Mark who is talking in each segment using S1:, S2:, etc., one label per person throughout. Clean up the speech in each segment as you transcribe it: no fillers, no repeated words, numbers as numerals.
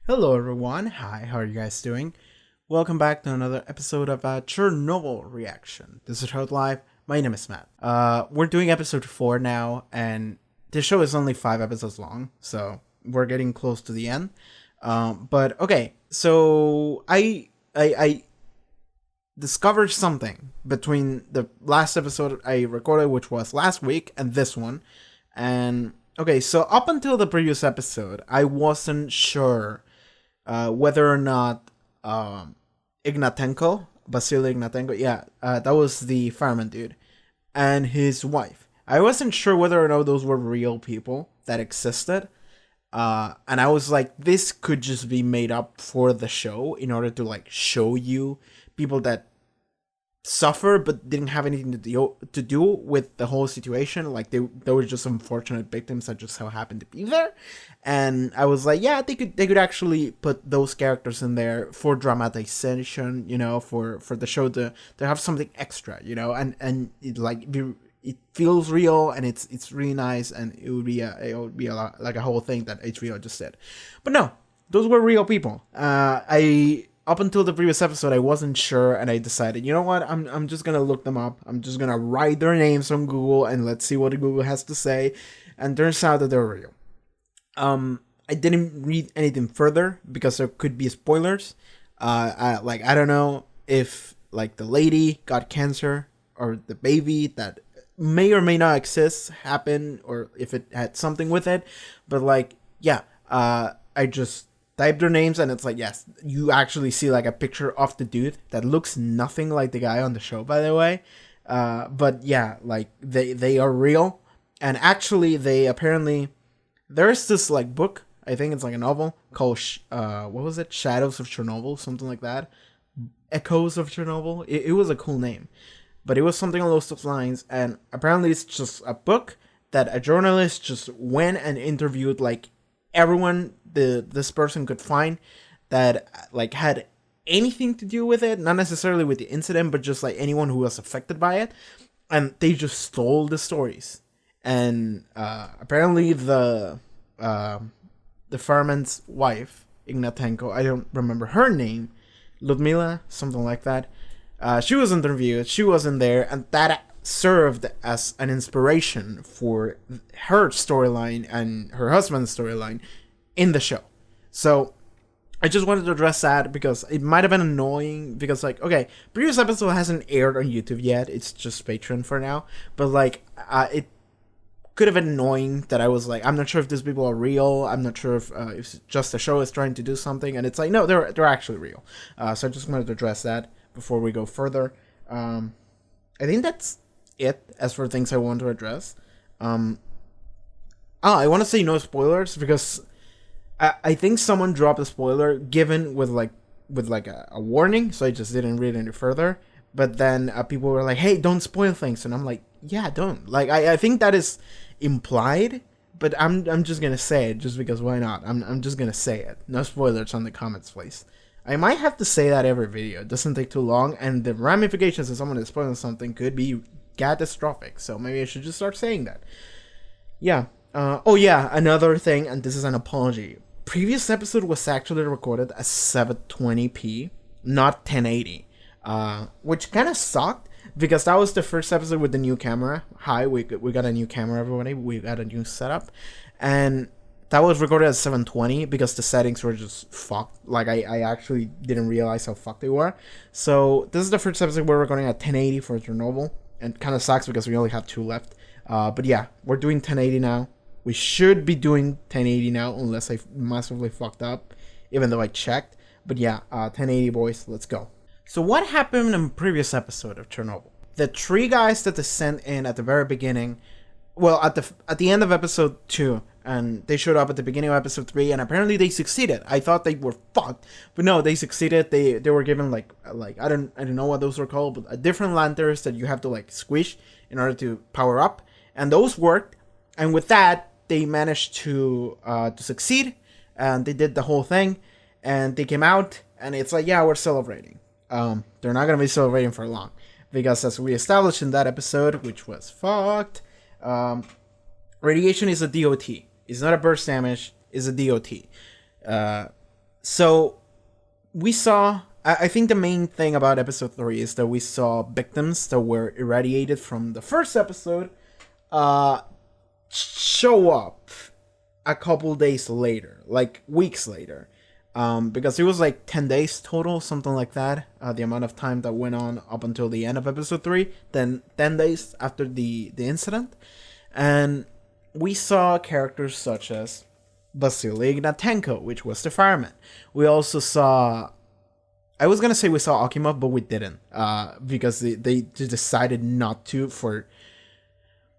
S1: Hello everyone, hi, how are you guys doing? Welcome back to another episode of Chernobyl Reaction. This is Haarute Live, my name is Matt. We're doing episode 4 now, and this show is only 5 episodes long, so we're getting close to the end. But okay, so I discovered something between the last episode I recorded, which was last week, and this one. And okay, so up until the previous episode, I wasn't sure whether or not Ignatenko, Vasily Ignatenko, that was the fireman dude, and his wife. I wasn't sure whether or not those were real people that existed. And I was like, this could just be made up for the show in order to like show you people that suffer but didn't have anything to do with the whole situation. Like they were just unfortunate victims that just so happened to be there. And I was like, yeah, they could actually put those characters in there for dramatization, for the show to have something extra, and it feels real, and it's really nice, and it would be a lot, like a whole thing that HBO just did. But no, those were real people. I Up until the previous episode, I wasn't sure, and I decided, you know what, I'm just gonna look them up. I'm just gonna write their names on Google, and let's see what Google has to say. And turns out that they're real. I didn't read anything further because there could be spoilers. I don't know if like the lady got cancer or the baby that may or may not exist happened, or if it had something with it. But I just type their names, and it's like, yes, you actually see like a picture of the dude that looks nothing like the guy on the show, by the way. But yeah, like they are real, and actually they apparently, there's this like book, I think it's like a novel called what was it, Shadows of Chernobyl, something like that, Echoes of Chernobyl. It was a cool name, but it was something along those lines. And apparently it's just a book that a journalist just went and interviewed like everyone this person could find that like had anything to do with it, not necessarily with the incident, but just like anyone who was affected by it, and they just stole the stories. And apparently the fireman's wife, Ignatenko, I don't remember her name, Ludmila, something like that. She was interviewed, she wasn't there, and that served as an inspiration for her storyline and her husband's storyline in the show. So I just wanted to address that because it might have been annoying, because like, okay, previous episode hasn't aired on YouTube yet, it's just Patreon for now, but like it could have been annoying that I was like, I'm not sure if these people are real, I'm not sure if just the show is trying to do something, and it's like, no, they're actually real. So I just wanted to address that before we go further. I think that's it as for things I want to address. I want to say no spoilers, because I think someone dropped a spoiler given with a warning, so I just didn't read any further. But then people were like, hey, don't spoil things, and I'm like, yeah, don't. Like, I think that is implied, but I'm just gonna say it just because why not? I'm just gonna say it. No spoilers on the comments, please. I might have to say that every video. It doesn't take too long, and the ramifications of someone is spoiling something could be catastrophic. So maybe I should just start saying that. Yeah. Oh yeah, another thing, and this is an apology. Previous episode was actually recorded at 720p, not 1080. Which kind of sucked, because that was the first episode with the new camera. Hi, we got a new camera, everybody. We got a new setup, and that was recorded at 720 because the settings were just fucked. Like I actually didn't realize how fucked they were. So this is the first episode we're recording at 1080 for Chernobyl, and kind of sucks because we only have 2 left. But yeah, we're doing 1080 now. We should be doing 1080 now, unless I massively fucked up, even though I checked. But yeah, 1080 boys, let's go. So what happened in the previous episode of Chernobyl? The 3 guys that they sent in at the very beginning, well, at the end of episode 2, and they showed up at the beginning of episode 3, and apparently they succeeded. I thought they were fucked, but no, they succeeded. They were given like I don't know what those were called, but different lanterns that you have to like squish in order to power up, and those worked. And with that, they managed to succeed, and they did the whole thing, and they came out, and it's like, yeah, we're celebrating. They're not gonna be celebrating for long, because as we established in that episode, which was fucked, radiation is a DOT. It's not a burst damage, it's a DOT. So we saw. I think the main thing about episode 3 is that we saw victims that were irradiated from the first episode show up a couple days later, like weeks later. Because it was like 10 days total, something like that. The amount of time that went on up until the end of episode 3, then 10 days after the incident. And we saw characters such as Vasily Ignatenko, which was the fireman. We also saw... I was gonna say we saw Akimov, but we didn't. Because they decided not to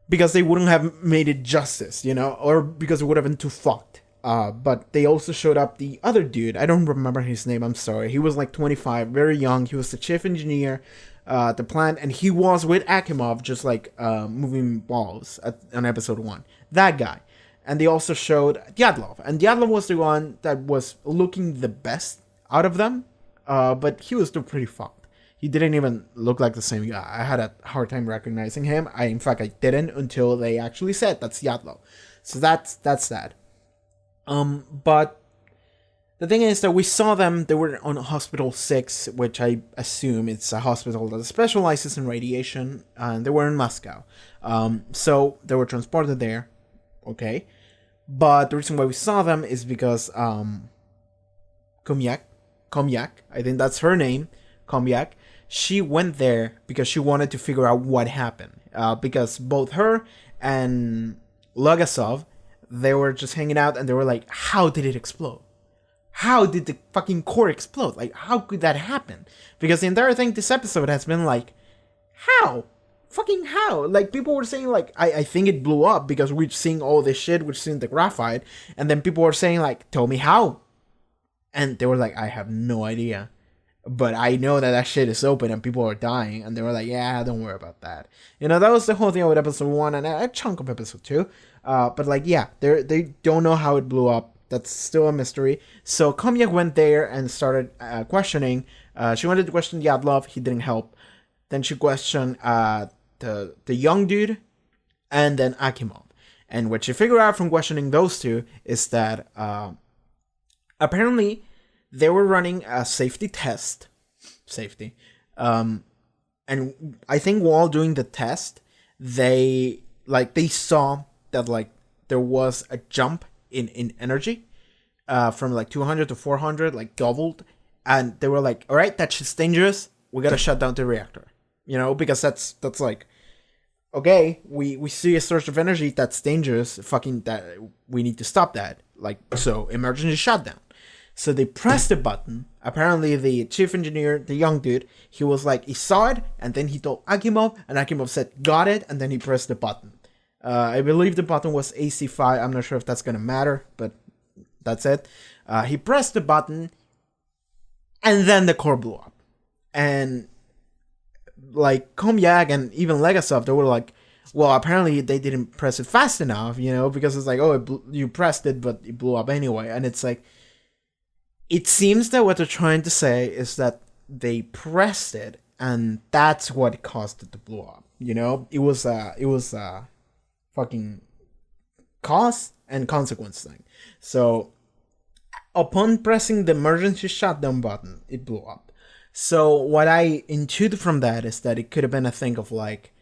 S1: because they wouldn't have made it justice, you know? Or because it would have been too fucked. But they also showed up the other dude. I don't remember his name, I'm sorry. He was like 25, very young. He was the chief engineer at the plant, and he was with Akimov just like moving balls on episode 1. That guy. And they also showed Dyatlov. And Dyatlov was the one that was looking the best out of them. But he was still pretty fucked. He didn't even look like the same guy. I had a hard time recognizing him. In fact, I didn't until they actually said that's Dyatlov. So that's that. But the thing is that we saw them, they were on Hospital 6, which I assume it's a hospital that specializes in radiation, and they were in Moscow. So they were transported there, okay? But the reason why we saw them is because, Komyak, I think that's her name, Komyak, she went there because she wanted to figure out what happened. Because both her and Logasov, they were just hanging out and they were like, how did it explode? How did the fucking core explode? Like, how could that happen? Because the entire thing this episode has been like, how? Fucking how? Like, people were saying, like, I think it blew up because we're seeing all this shit, we're seeing the graphite, and then people were saying, like, tell me how. And they were like, I have no idea. But I know that shit is open and people are dying. And they were like, yeah, don't worry about that. You know, that was the whole thing with episode 1 and a chunk of episode 2. But like, yeah, they don't know how it blew up. That's still a mystery. So Komyak went there and started questioning. She wanted to question Dyatlov. He didn't help. Then she questioned the young dude and then Akimov. And what she figured out from questioning those two is that apparently they were running a safety test. And I think while doing the test, they saw that like there was a jump in energy from like 200 to 400, like doubled. And they were like, all right, that shit's dangerous. We gotta shut down the reactor. You know, because that's like, okay, we see a source of energy that's dangerous. Fucking that, we need to stop that. Like, so emergency shutdown. So they pressed the button. Apparently the chief engineer, the young dude, he was like, he saw it, and then he told Akimov, and Akimov said, got it, and then he pressed the button. I believe the button was AC5. I'm not sure if that's gonna matter, but that's it. He pressed the button, and then the core blew up. And like Komyak and even Legasov, they were like, well, apparently they didn't press it fast enough, you know, because it's like, oh, you pressed it, but it blew up anyway. And it's like, it seems that what they're trying to say is that they pressed it, and that's what caused it to blow up. You know, it was a fucking cause and consequence thing. So upon pressing the emergency shutdown button, it blew up. So what I intuit from that is that it could have been a thing of like,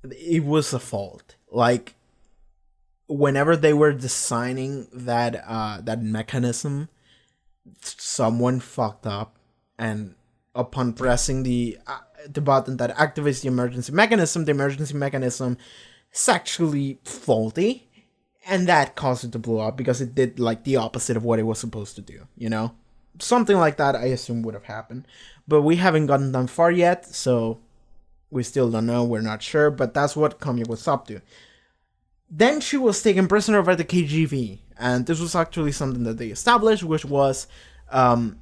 S1: it was a fault. Like, whenever they were designing that mechanism, someone fucked up, and upon pressing the button that activates the emergency mechanism is actually faulty, and that caused it to blow up because it did like the opposite of what it was supposed to do, you know? Something like that I assume would have happened, but we haven't gotten that far yet, so we still don't know, we're not sure, but that's what Komyak was up to. Then she was taken prisoner by the KGB, and this was actually something that they established, which was the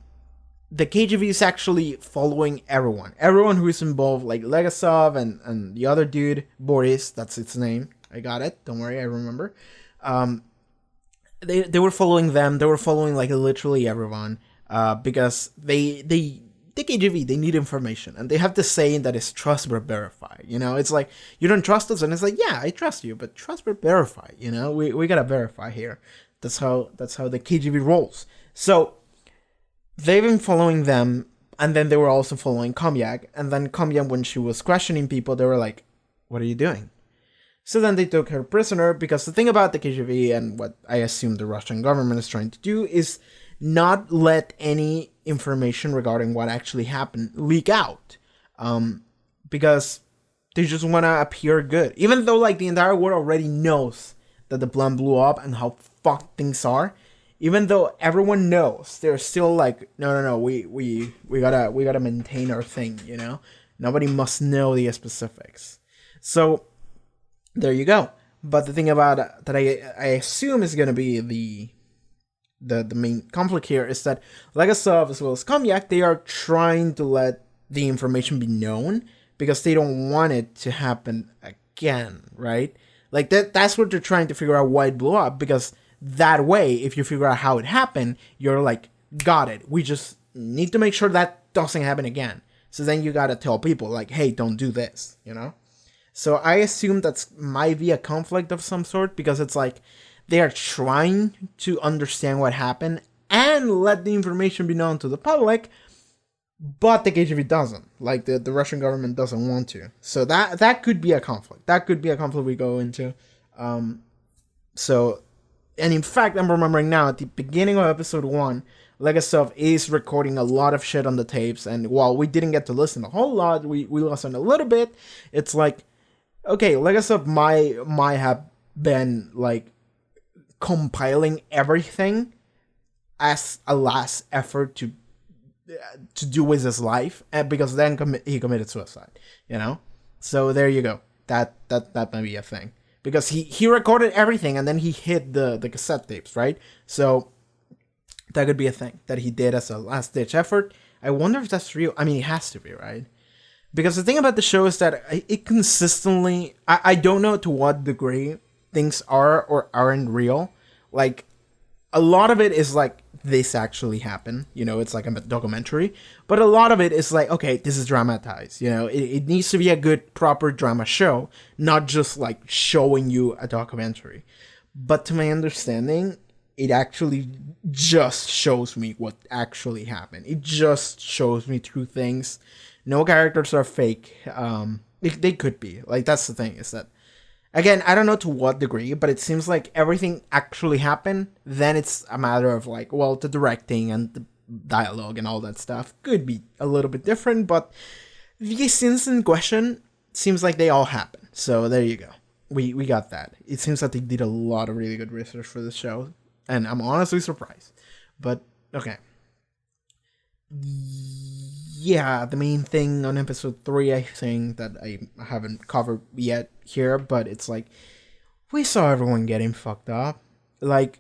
S1: KGB is actually following everyone who is involved, like Legasov and the other dude, Boris, that's its name. I got it, don't worry, I remember. They were following them, they were following like literally everyone, because the KGB, they need information, and they have this saying that is trust but verify, you know? It's like, you don't trust us, and it's like, yeah, I trust you, but trust but verify, you know? We gotta verify here. That's how the KGB rolls. So they've been following them, and then they were also following Komyak. And then Komyak, when she was questioning people, they were like, "What are you doing?" So then they took her prisoner, because the thing about the KGB and what I assume the Russian government is trying to do is not let any information regarding what actually happened leak out. Because they just want to appear good. Even though like the entire world already knows that the plant blew up and how fucked things are. Even though everyone knows, they're still like, no, we gotta maintain our thing, you know? Nobody must know the specifics. So there you go. But the thing about that I assume is gonna be the main conflict here is that Legasov as well as Komyak, they are trying to let the information be known because they don't want it to happen again, right? Like that's what they're trying to figure out why it blew up, because that way, if you figure out how it happened, you're like, got it. We just need to make sure that doesn't happen again. So then you gotta tell people like, hey, don't do this, you know? So I assume that's might be a conflict of some sort, because it's like they are trying to understand what happened and let the information be known to the public, but the KGB doesn't. Like the Russian government doesn't want to. So that could be a conflict. That could be a conflict we go into. And in fact, I'm remembering now, at the beginning of episode 1, Legasov is recording a lot of shit on the tapes, and while we didn't get to listen a whole lot, we listened a little bit. It's like, okay, Legasov might have been like compiling everything as a last effort to do with his life, and because then he committed suicide, you know? So there you go. That might be a thing. Because he recorded everything and then he hid the cassette tapes, right? So that could be a thing that he did as a last-ditch effort. I wonder if that's real. I mean, it has to be, right? Because the thing about the show is that it consistently... I don't know to what degree things are or aren't real. Like, a lot of it is like, this actually happened. You know, it's like a documentary. But a lot of it is like, okay, this is dramatized. You know, it needs to be a good, proper drama show, not just like showing you a documentary. But to my understanding, it actually just shows me what actually happened. It just shows me true things. No characters are fake. They could be. Like, that's the thing, is that, again, I don't know to what degree, but it seems like everything actually happened. Then it's a matter of like, well, the directing and the dialogue and all that stuff could be a little bit different, but the scenes in question seems like they all happen. So there you go. We got that. It seems that they did a lot of really good research for the show, and I'm honestly surprised. But okay. Yeah, the main thing on episode 3, I think, that I haven't covered yet here, but it's like, we saw everyone getting fucked up. Like,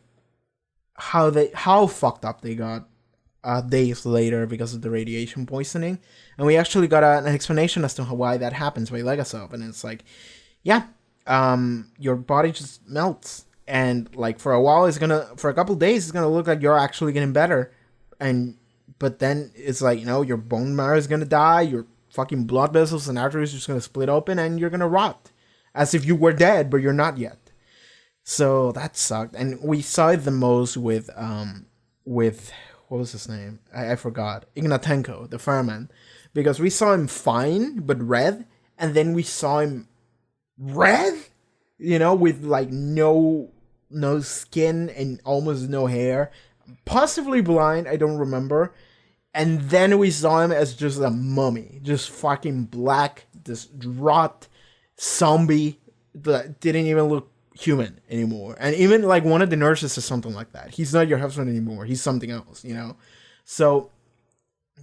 S1: how fucked up they got days later because of the radiation poisoning. And we actually got an explanation as to why that happens by Legasov. And it's like, yeah, your body just melts. And like, for a while, for a couple days, it's gonna look like you're actually getting better. But then it's like, you know, your bone marrow is gonna die, your fucking blood vessels and arteries are just gonna split open, and you're gonna rot. As if you were dead, but you're not yet. So that sucked. And we saw it the most with what was his name? I forgot. Ignatenko, the fireman. Because we saw him fine, but red, and then we saw him red? You know, with like no skin and almost no hair. Possibly blind, I don't remember. And then we saw him as just a mummy. Just fucking black, this rot zombie that didn't even look human anymore. And even like one of the nurses said something like that. He's not your husband anymore. He's something else, you know? So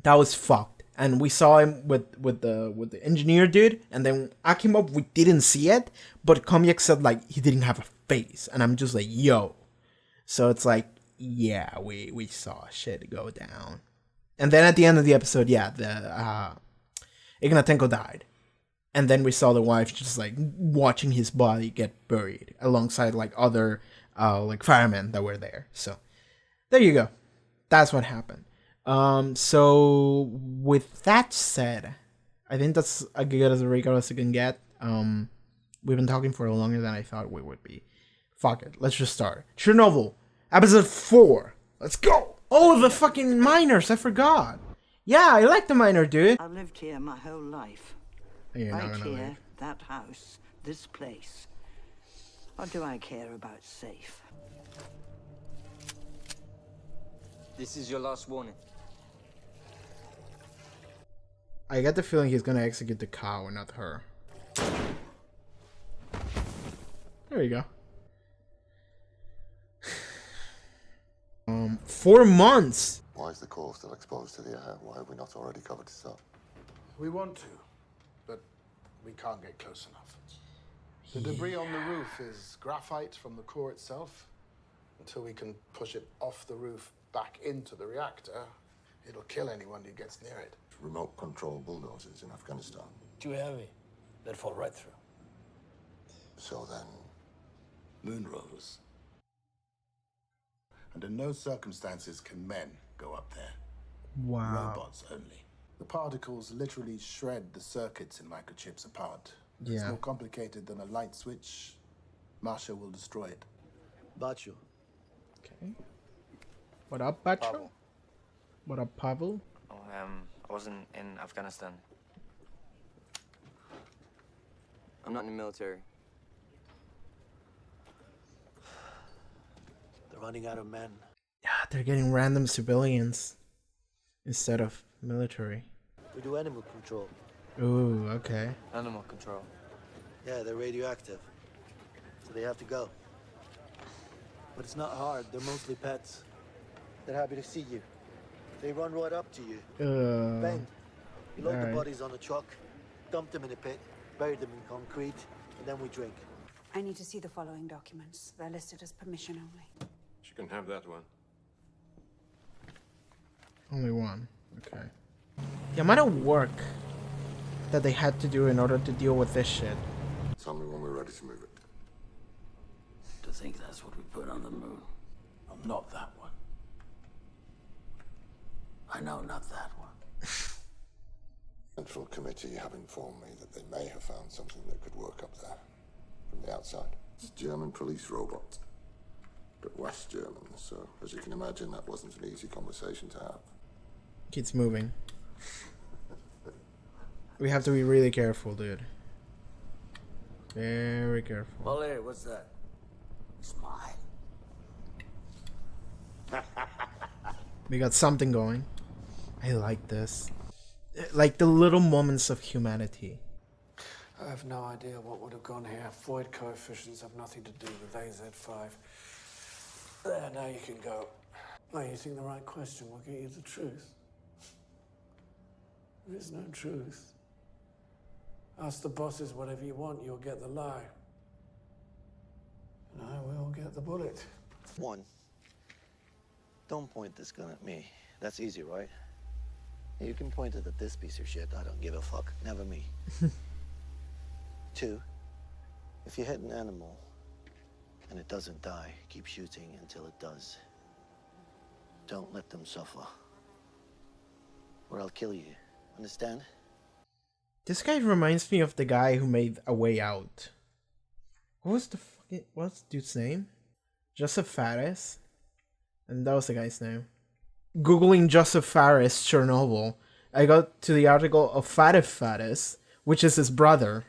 S1: that was fucked. And we saw him with the engineer dude. And then Akimov, we didn't see it. But Komyak said like he didn't have a face. And I'm just like, yo. So it's like, yeah, we saw shit go down. And then at the end of the episode, yeah, the Ignatenko died. And then we saw the wife just like watching his body get buried alongside like other like firemen that were there. So there you go. That's what happened. So with that said, I think that's as good as a recap as I can get. We've been talking for longer than I thought we would be. Fuck it. Let's just start. Chernobyl. Episode 4. Let's go. Oh, the fucking miners! I forgot. Yeah, I like the miner, dude.
S2: I've lived here my whole life.
S1: You're not
S2: Right
S1: gonna
S2: here,
S1: leave.
S2: that house, this place. What do I care about safe?
S3: This is your last warning.
S1: I get the feeling he's gonna execute the cow and not her. There you go. 4 months.
S4: Why is the core still exposed to the air? Why have we not already covered it up?
S5: We want to, but we can't get close enough. The debris on the roof is graphite from the core itself. Until we can push it off the roof back into the reactor, it'll kill anyone who gets near it.
S4: Remote control bulldozers in Afghanistan.
S6: Too heavy. They'd fall right through.
S4: So then,
S5: Moon rovers. Under no circumstances can men go up there.
S1: Wow.
S5: Robots only. The particles literally shred the circuits in microchips apart. If it's
S1: Yeah.
S5: more complicated than a light switch, Masha will destroy it.
S6: Bacho.
S1: Okay. What up, Bacho?
S3: Pavel.
S1: What up, Pavel?
S3: Oh, I wasn't in Afghanistan. I'm not in the military.
S6: They're running out of men.
S1: Yeah, they're getting random civilians instead of military.
S6: We do animal control.
S1: Ooh, okay.
S3: Animal control.
S6: Yeah, they're radioactive. So they have to go. But it's not hard. They're mostly pets. They're happy to see you. They run right up to you. Bang. You load the
S1: alright.
S6: bodies on a truck, dump them in a pit, bury them in concrete, and then we drink.
S7: I need to see the following documents. They're listed as permission only.
S8: She can have that one.
S1: Only one. Okay. The amount of work that they had to do in order to deal with this shit.
S4: tell me when we're ready to move it.
S6: To think that's what we put on the moon. I'm not that one. I know not that one.
S4: Central Committee have informed me that they may have found something that could work up there from the outside. It's a German police robot, but West German, so as you can imagine, that wasn't an easy conversation to have.
S1: Keeps moving. We have to be really careful, dude. Very careful.
S6: Wally, what's that? Smile.
S1: We got something going. I like this. Like the little moments of humanity.
S9: I have no idea what would have gone here. Void coefficients have nothing to do with AZ5. There, now you can go. Oh, you think the right question will get you the truth? There is no truth. Ask the bosses whatever you want, you'll get the lie. And I will get the bullet.
S6: One, don't point this gun at me. That's easy, right? You can point it at this piece of shit. I don't give a fuck. Never me. Two, if you hit an animal and it doesn't die, keep shooting until it does. Don't let them suffer. Or I'll kill you. Understand?
S1: This guy reminds me of the guy who made A Way Out. What's the dude's name? Joseph Fares? And that was the guy's name. Googling Joseph Fares Chernobyl, I got to the article of Fatih Fares, which is his brother.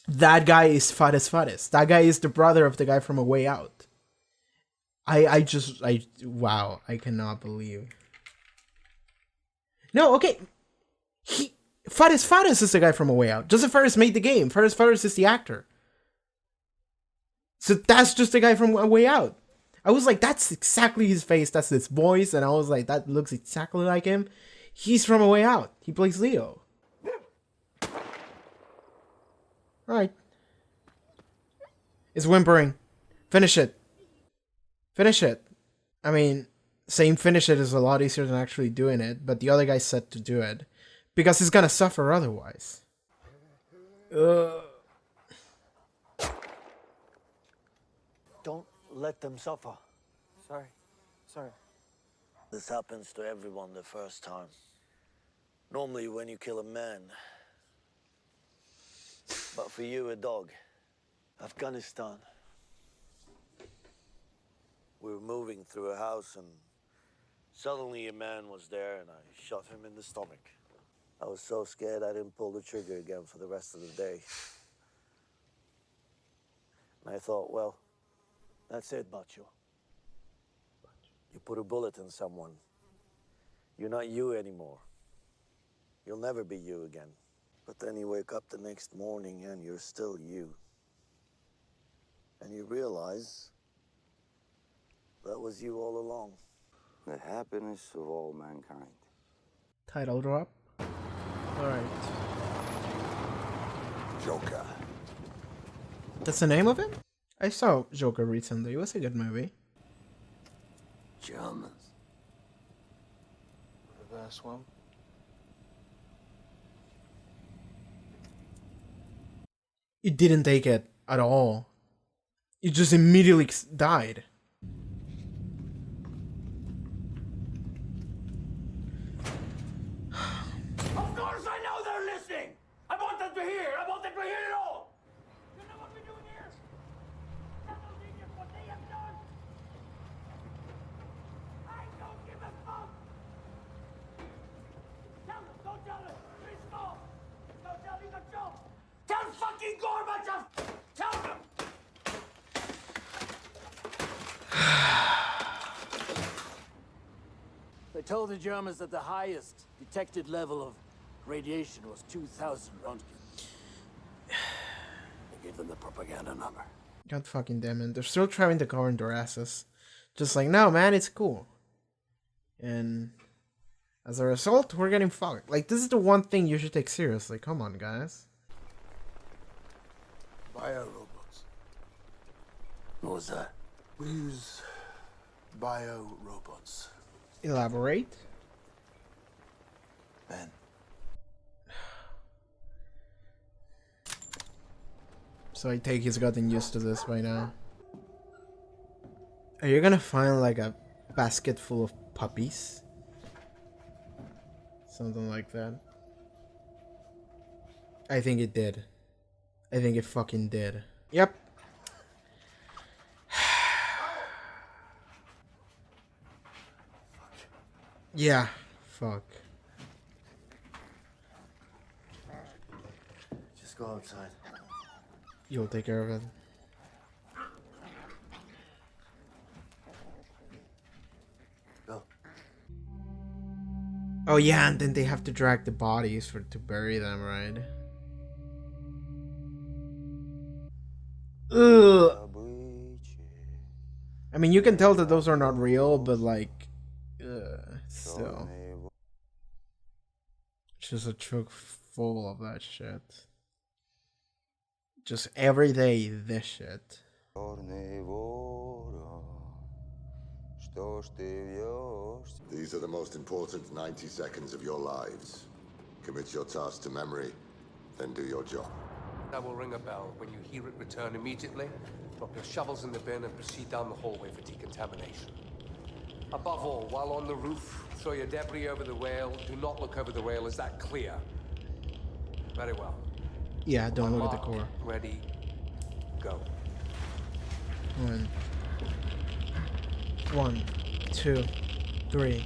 S1: That guy is Fares Fares. That guy is the brother of the guy from A Way Out. Wow, I cannot believe. No, okay. Fares Fares is the guy from A Way Out. Joseph Fares made the game. Fares Fares is the actor. So that's just the guy from A Way Out. I was like, that's exactly his face. That's his voice. And I was like, that looks exactly like him. He's from A Way Out. He plays Leo. Alright. It's whimpering. Finish it. Finish it. I mean, saying finish it is a lot easier than actually doing it. But the other guy said to do it. Because he's gonna suffer otherwise.
S6: Don't let them suffer.
S3: Sorry.
S6: This happens to everyone the first time. Normally when you kill a man. But for you, a dog. Afghanistan. We were moving through a house, and suddenly a man was there, and I shot him in the stomach. I was so scared I didn't pull the trigger again for the rest of the day. And I thought, well, that's it, Bacho. You put a bullet in someone. You're not you anymore. You'll never be you again. But then you wake up the next morning and you're still you. And you realize that was you all along.
S8: The happiness of all mankind.
S1: Title drop. Alright.
S4: Joker.
S1: That's the name of it? I saw Joker recently. It was a good movie.
S8: Germans.
S3: Reverse one.
S1: You didn't take it at all. You just immediately died.
S9: Of course I know they're listening! I want them to hear! I want them to hear it all! You know what we're doing here? Tell those idiots what they have done! I don't give a fuck! Tell them! Don't tell them! Please go! Don't tell me the joke! Tell fucking Gorbachev! Tell them! They told the Germans that the highest detected level of radiation was 2,000 Roentgen. They gave them the propaganda number.
S1: God fucking damn it. They're still trying to cover their asses. Just like, no, man, it's cool. And as a result, we're getting fucked. Like, this is the one thing you should take seriously. Come on, guys.
S5: Bio-robots.
S6: What was that?
S5: We use bio-robots.
S1: Elaborate.
S5: Ben.
S1: So I take he's gotten used to this by now. Are you gonna find like a basket full of puppies? Something like that. I think it did. I think it fucking did. Yep. Yeah. Fuck.
S6: Just go outside.
S1: You'll take care of it.
S6: Go.
S1: Oh yeah, and then they have to drag the bodies to bury them, right? Ugh. I mean, you can tell that those are not real, but like, still. It's just a truck full of that shit. Just every day, this shit.
S4: These are the most important 90 seconds of your lives. Commit your task to memory, then do your job.
S10: That will ring a bell. When you hear it, return immediately. Drop your shovels in the bin and proceed down the hallway for decontamination. Above all, while on the roof, throw your debris over the rail. Do not look over the rail. Is that clear? Very well.
S1: Yeah, don't look at the core.
S10: Ready, go.
S1: 1, 2, 3.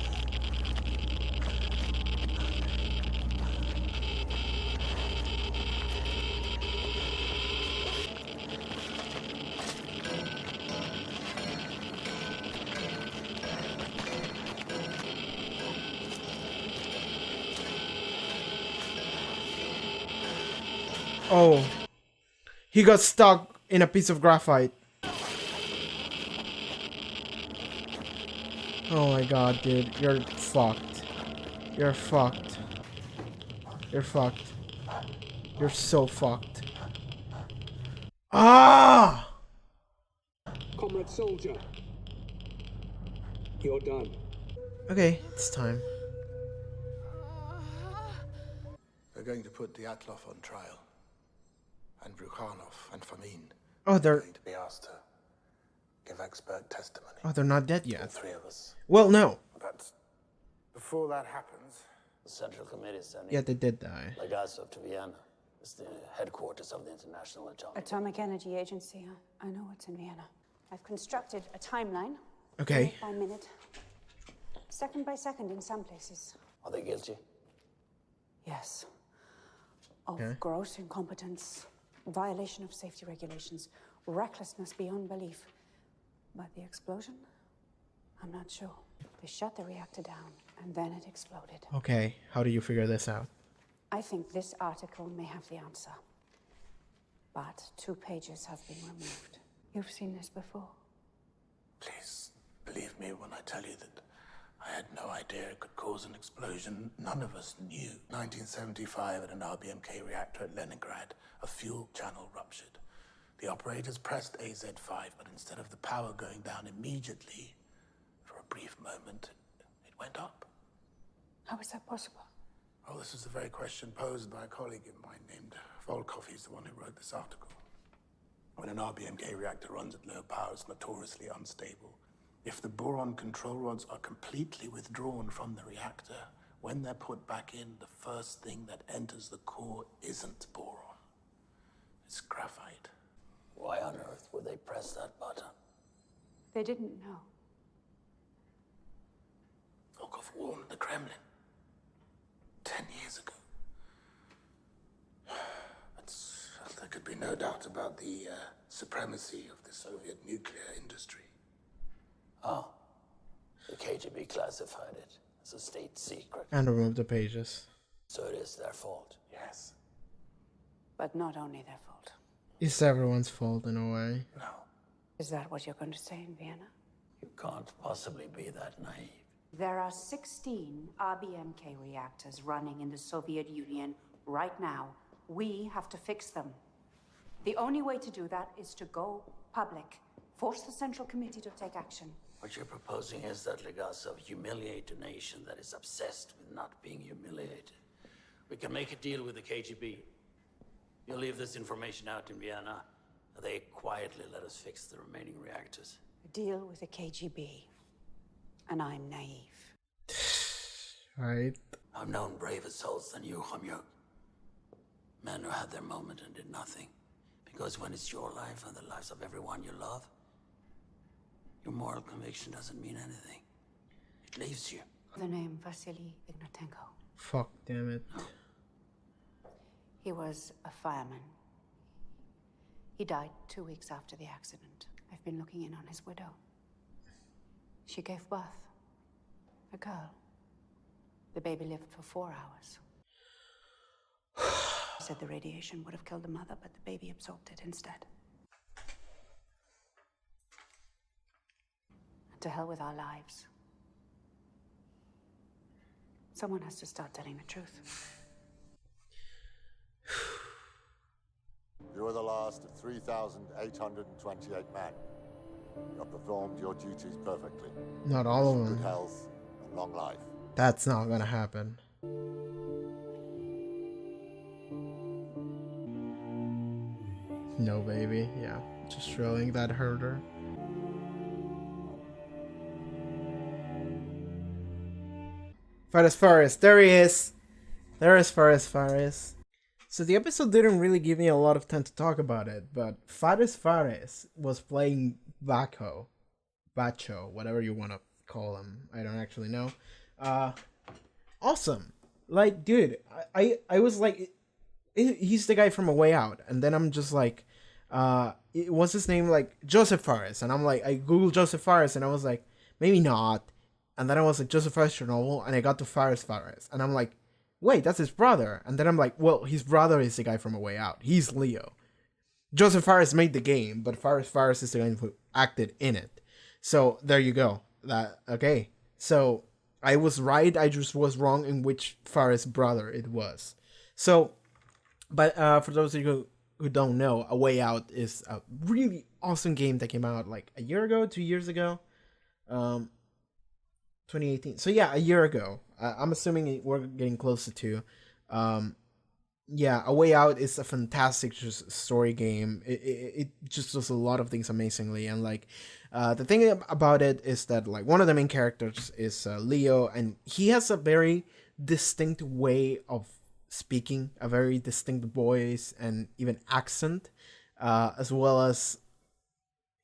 S1: Oh, he got stuck in a piece of graphite. Oh my god, dude, you're fucked. You're fucked. You're fucked. You're so fucked. Ah!
S9: Comrade soldier, you're done.
S1: Okay, it's time.
S5: They're going to put Dyatlov on trial. And Brukhanov and Fomin
S1: Oh, they're
S5: going to be asked to give expert testimony.
S1: oh, they're not dead
S6: The
S1: yet.
S6: three of us.
S1: Well, no.
S5: But before that happens,
S6: The Central Committee is sending
S1: Yeah, they did die.
S6: Legasov to Vienna. It's the headquarters of the International Atomic.
S7: Atomic Energy Agency. I know what's in Vienna. I've constructed a timeline
S1: Okay.
S7: Minute by minute, second by second in some places.
S9: Are they guilty?
S7: Yes. Of
S1: Okay.
S7: gross incompetence, violation of safety regulations, recklessness beyond belief. But the explosion? I'm not sure. They shut the reactor down, and then it exploded.
S1: Okay, how do you figure this out?
S7: I think this article may have the answer. But 2 pages have been removed. You've seen this before.
S5: Please believe me when I tell you that I had no idea it could cause an explosion. None of us knew. 1975 at an RBMK reactor at Leningrad, a fuel channel ruptured. The operators pressed AZ5, but instead of the power going down immediately, for a brief moment, it went up.
S7: How is that possible?
S5: Well, this is the very question posed by a colleague of mine named Volkov. He's the one who wrote this article. When an RBMK reactor runs at low power, it's notoriously unstable. If the boron control rods are completely withdrawn from the reactor, when they're put back in, the first thing that enters the core isn't boron. It's graphite.
S9: Why on earth would they press that button?
S7: They didn't know.
S5: Volkov warned the Kremlin 10 years ago. There could be no doubt about the supremacy of the Soviet nuclear industry.
S9: Oh. The KGB classified it as a state secret.
S1: And remove the pages.
S9: So it is their fault.
S5: Yes.
S7: But not only their fault.
S1: It's everyone's fault in a way.
S5: No.
S7: Is that what you're going to say in Vienna?
S9: You can't possibly be that naive.
S7: There are 16 RBMK reactors running in the Soviet Union right now. We have to fix them. The only way to do that is to go public. Force the Central Committee to take action.
S9: What you're proposing is that Legasov humiliate a nation that is obsessed with not being humiliated. We can make a deal with the KGB. You'll leave this information out in Vienna. They quietly let us fix the remaining reactors.
S7: A deal with the KGB. And I'm naive.
S1: Right.
S9: I've known braver souls than you, Hamyuk. Men who had their moment and did nothing. Because when it's your life and the lives of everyone you love, your moral conviction doesn't mean anything. It leaves you.
S7: The name Vasily Ignatenko.
S1: Fuck, damn it.
S7: He was a fireman. He died 2 weeks after the accident. I've been looking in on his widow. She gave birth. A girl. The baby lived for 4 hours. Said the radiation would have killed the mother, but the baby absorbed it instead. And to hell with our lives. Someone has to start telling the truth.
S4: You are the last of 3,828 men. You have performed your duties perfectly.
S1: Not all of
S4: Good
S1: them.
S4: health and long life.
S1: That's not gonna happen. No, baby. Yeah, just drilling that herder. Fares Fares, there he is. There is Fares Fares. So the episode didn't really give me a lot of time to talk about it, but Fares Fares was playing Bacho, whatever you want to call him. I don't actually know. Awesome. Like, dude, I was like, he's the guy from A Way Out, and then I'm just like, what's his name? Like, Joseph Fares, and I'm like, I googled Joseph Fares, and I was like, maybe not. And then I was like, Joseph Fares Chernobyl, and I got to Fares Fares, and I'm like, wait, that's his brother. And then I'm like, well, his brother is the guy from A Way Out. He's Leo. Joseph Fares made the game, but Fares Fares is the guy who acted in it. So there you go. Okay. So I was right. I just was wrong in which Fares brother it was. So, but for those of you who don't know, A Way Out is a really awesome game that came out like a year ago, 2 years ago. 2018. So yeah, a year ago. I'm assuming we're getting closer to. Yeah, A Way Out is a fantastic just story game. It just does a lot of things amazingly, and like the thing about it is that like one of the main characters is Leo, and he has a very distinct way of speaking, a very distinct voice and even accent, as well as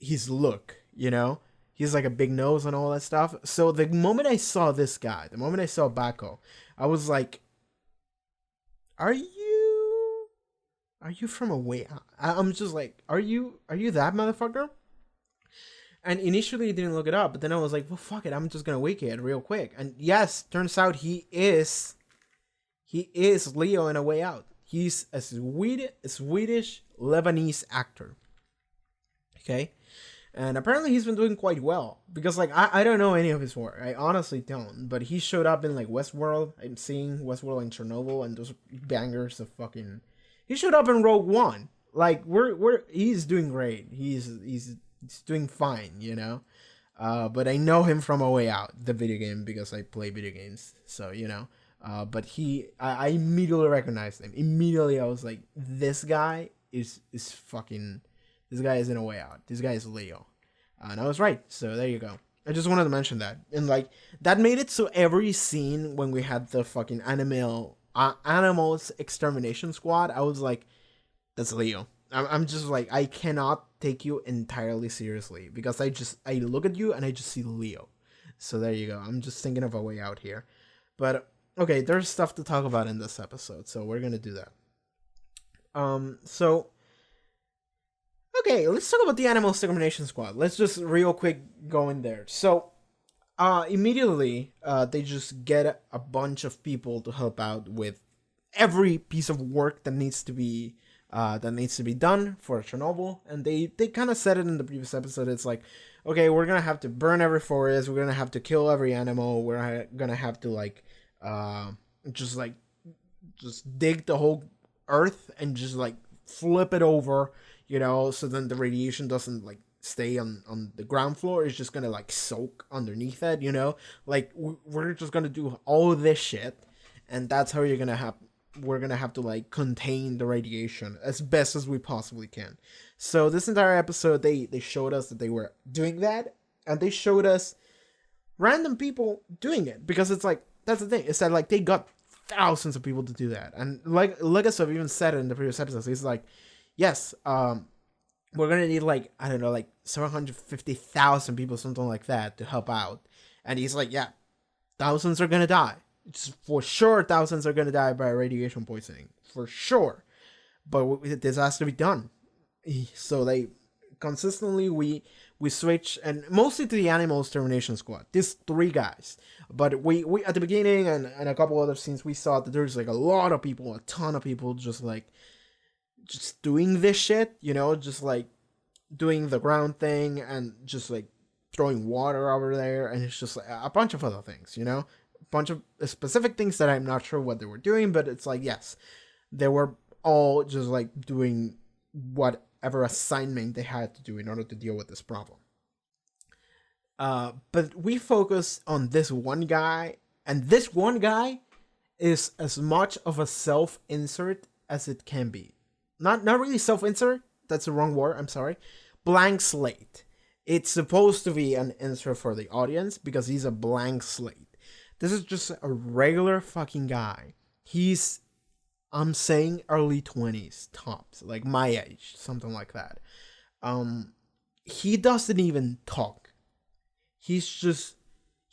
S1: his look. You know, He's like a big nose and all that stuff. So the moment I saw this guy, the moment I saw Bako, I was like, are you from a way out? I'm just like, are you that motherfucker? And initially I didn't look it up, but then I was like, well, fuck it, I'm just gonna wiki it real quick. And yes, turns out he is Leo in A Way Out. He's a Swedish Lebanese actor. Okay? And apparently he's been doing quite well. Because, like, I don't know any of his work. I honestly don't. But he showed up in, like, Westworld. I'm seeing Westworld and Chernobyl and those bangers of fucking... He showed up in Rogue One. Like, he's doing great. He's doing fine, you know? But I know him from A Way Out, the video game, because I play video games. So, you know. But I immediately recognized him. Immediately I was like, this guy is fucking... This guy is in A Way Out. This guy is Leo. And I was right. So there you go. I just wanted to mention that. And like, that made it so every scene when we had the fucking animals extermination squad, I was like, that's Leo. I'm just like, I cannot take you entirely seriously. Because I look at you and I just see Leo. So there you go. I'm just thinking of A Way Out here. But, okay, there's stuff to talk about in this episode. So we're going to do that. Okay, let's talk about the Animal Extermination Squad. Let's just real quick go in there. So, immediately, they just get a bunch of people to help out with every piece of work that needs to be done for Chernobyl. And they kind of said it in the previous episode. It's like, okay, we're gonna have to burn every forest. We're gonna have to kill every animal. We're gonna have to just dig the whole earth and just like flip it over. You know, so then the radiation doesn't like stay on the ground floor. It's just gonna like soak underneath it. You know, like we're just gonna do all this shit, and that's how we're gonna have to like contain the radiation as best as we possibly can. So this entire episode, they showed us that they were doing that, and they showed us random people doing it, because it's like, that's the thing. It's that like they got thousands of people to do that, and like Legacy even said it in the previous episodes. He's like, yes, we're gonna need like, I don't know, like 750,000 people, something like that, to help out. And he's like, yeah, thousands are gonna die. It's for sure, thousands are gonna die by radiation poisoning, for sure. But this has to be done. So they consistently we switch, and mostly to the Animal Extermination Squad. These 3 guys. But we at the beginning and a couple other scenes, we saw that there's like a lot of people, a ton of people, just doing this shit, you know, just like doing the ground thing and just like throwing water over there, and it's just like a bunch of other things, you know, a bunch of specific things that I'm not sure what they were doing, but it's like, yes, they were all just like doing whatever assignment they had to do in order to deal with this problem. But we focus on this one guy, and this one guy is as much of a self-insert as it can be. Not really self-insert, that's the wrong word, I'm sorry. Blank slate. It's supposed to be an insert for the audience because he's a blank slate. This is just a regular fucking guy. He's, I'm saying early 20s tops, like my age, something like that. He doesn't even talk. He's just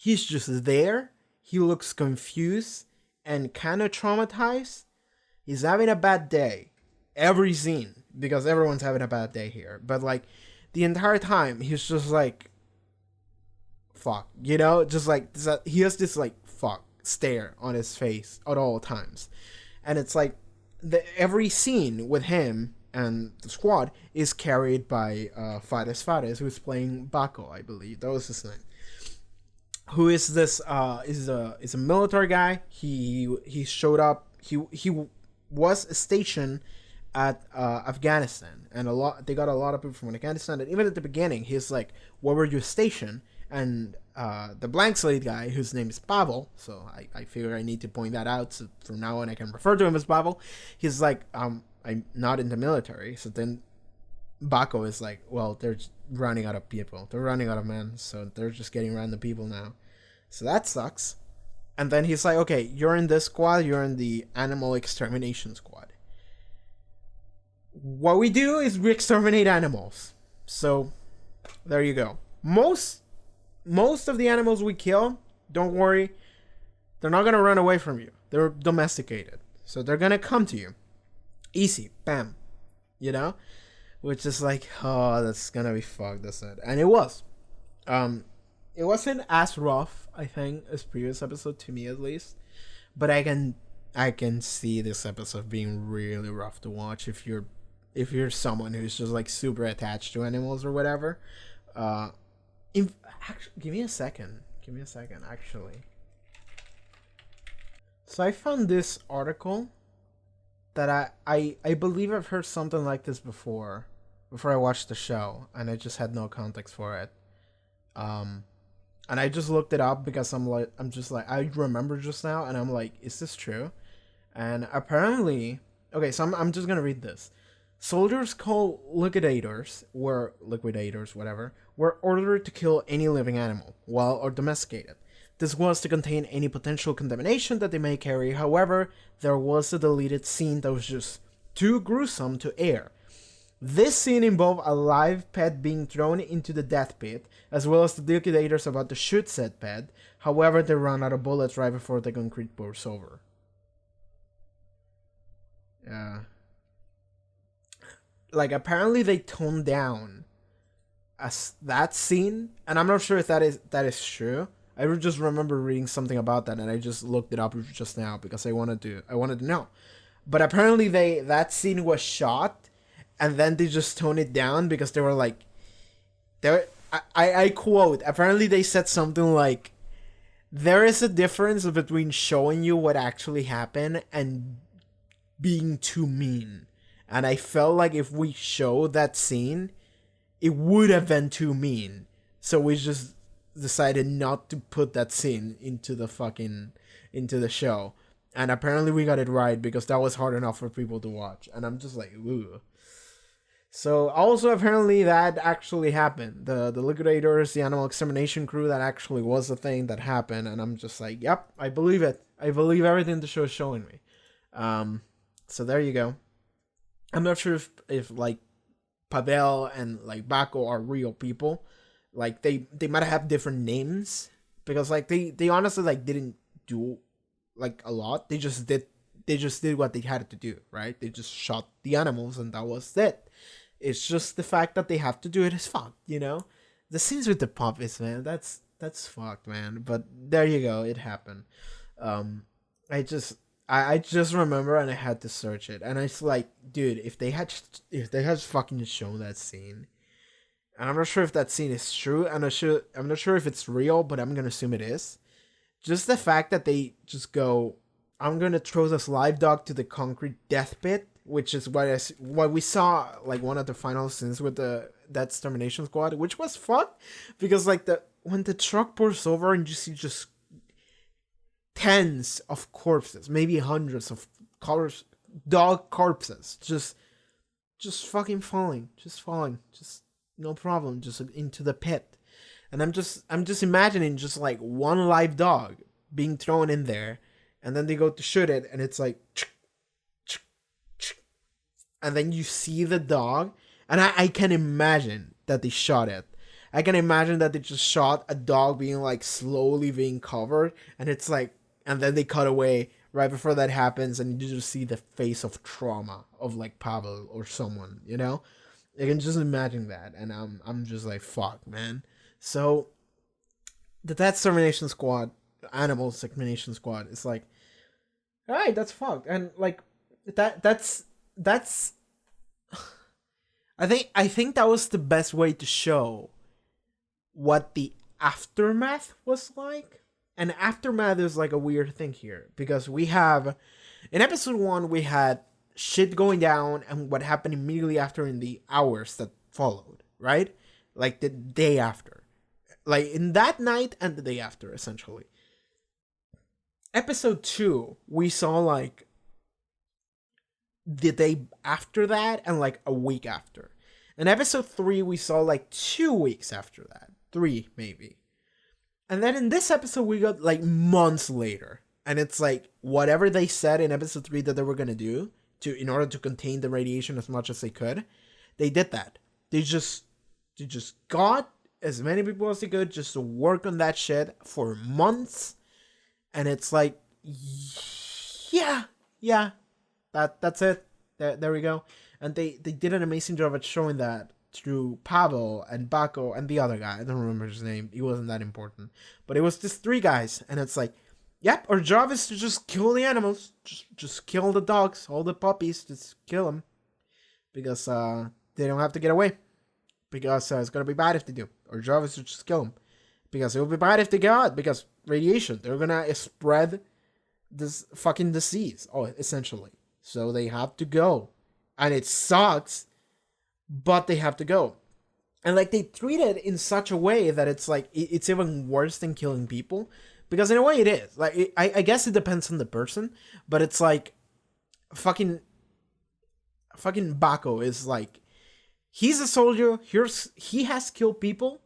S1: there. He looks confused and kind of traumatized. He's having a bad day. Every scene, because everyone's having a bad day here, but like the entire time he's just like, fuck, you know, just like he has this like fuck stare on his face at all times. And it's like every scene with him and the squad is carried by Fares, who's playing Bako, I believe that was his name, who is this is a military guy. He showed up, he was stationed at Afghanistan, and they got a lot of people from Afghanistan. And even at the beginning, he's like, "Where were you stationed?" And the blank slate guy, whose name is Pavel, so I figure I need to point that out, so from now on I can refer to him as Pavel. He's like, I'm not in the military. So then Bako is like, well, they're running out of people. They're running out of men, so they're just getting random people now. So that sucks. And then he's like, okay, you're in this squad. You're in the Animal Extermination Squad. What we do is we exterminate animals. So there you go. Most most of the animals we kill, don't worry, they're not gonna run away from you. They're domesticated, so they're gonna come to you. Easy, bam, you know, which is like, oh, that's gonna be fucked, that's it. And it was. It wasn't as rough, I think, as previous episode, to me at least, but I can see this episode being really rough to watch if you're someone who's just like super attached to animals or whatever. Actually, give me a second, actually. So I found this article that I believe I've heard something like this before I watched the show, and I just had no context for it. And I just looked it up because I'm just like, I remember just now, and I'm like, is this true? And apparently, okay, so I'm just gonna read this. Soldiers called liquidators, were ordered to kill any living animal, wild or domesticated. This was to contain any potential contamination that they may carry. However, there was a deleted scene that was just too gruesome to air. This scene involved a live pet being thrown into the death pit, as well as the liquidators about to shoot said pet. However, they ran out of bullets right before the concrete pours over. Yeah. Like, apparently they toned down that scene, and I'm not sure if that is true. I just remember reading something about that, and I just looked it up just now because I wanted to know. But apparently that scene was shot, and then they just toned it down because they were like, I quote, apparently they said something like, there is a difference between showing you what actually happened and being too mean. And I felt like if we showed that scene, it would have been too mean. So we just decided not to put that scene into the show. And apparently we got it right because that was hard enough for people to watch. And I'm just like, ooh. So also apparently that actually happened. The liquidators, the animal extermination crew, that actually was a thing that happened. And I'm just like, yep, I believe it. I believe everything the show is showing me. So there you go. I'm not sure if like Pavel and like Baco are real people. Like they might have different names because like they honestly like didn't do like a lot. They just did what they had to do, right? They just shot the animals and that was it. It's just the fact that they have to do it is fucked, you know? The scenes with the puppies, man, that's fucked, man. But there you go, it happened. I just remember and I had to search it, and it's like, dude, if they had fucking shown that scene, and I'm not sure if that scene is true, I'm not sure if it's real, but I'm gonna assume it is. Just the fact that they just go, I'm gonna throw this live dog to the concrete death pit, which is what we saw like one of the final scenes with that extermination squad, which was fucked because like when the truck pours over and you see just tens of corpses, maybe hundreds of dog corpses, just fucking falling, just no problem, just into the pit. And I'm just imagining just like one live dog being thrown in there, and then they go to shoot it, and it's like, and then you see the dog, and I can imagine that they shot it. I can imagine that they just shot a dog being like slowly being covered, and it's like, and then they cut away right before that happens, and you just see the face of trauma of like Pavel or someone, you know? I can just imagine that, and I'm just like, fuck, man. So that extermination squad, animal extermination squad, is like, all right, that's fucked, and like that's I think that was the best way to show what the aftermath was like. And aftermath is like a weird thing here, because we have, in episode 1, we had shit going down and what happened immediately after in the hours that followed, right? Like the day after. Like in that night and the day after, essentially. Episode 2, we saw like the day after that and like a week after. In episode 3, we saw like 2 weeks after that. 3, maybe. And then in this episode, we got like months later. And it's like, whatever they said in episode 3 that they were going to do in order to contain the radiation as much as they could, they did that. They just got as many people as they could just to work on that shit for months. And it's like, yeah, that's it. There we go. And they did an amazing job at showing that through Pavel and Baco and the other guy. I don't remember his name. He wasn't that important. But it was just 3 guys. And it's like, yep, our job is to just kill the animals. Just kill the dogs, all the puppies. Just kill them. Because they don't have to get away. Because it's going to be bad if they do. Our job is to just kill them. Because it will be bad if they get out. Because radiation. They're going to spread this fucking disease. Oh, essentially. So they have to go. And it sucks. But they have to go. And like they treat it in such a way that it's like it's even worse than killing people. Because in a way it is. Like I guess it depends on the person. But it's like fucking Baco is like, he's a soldier. He has killed people.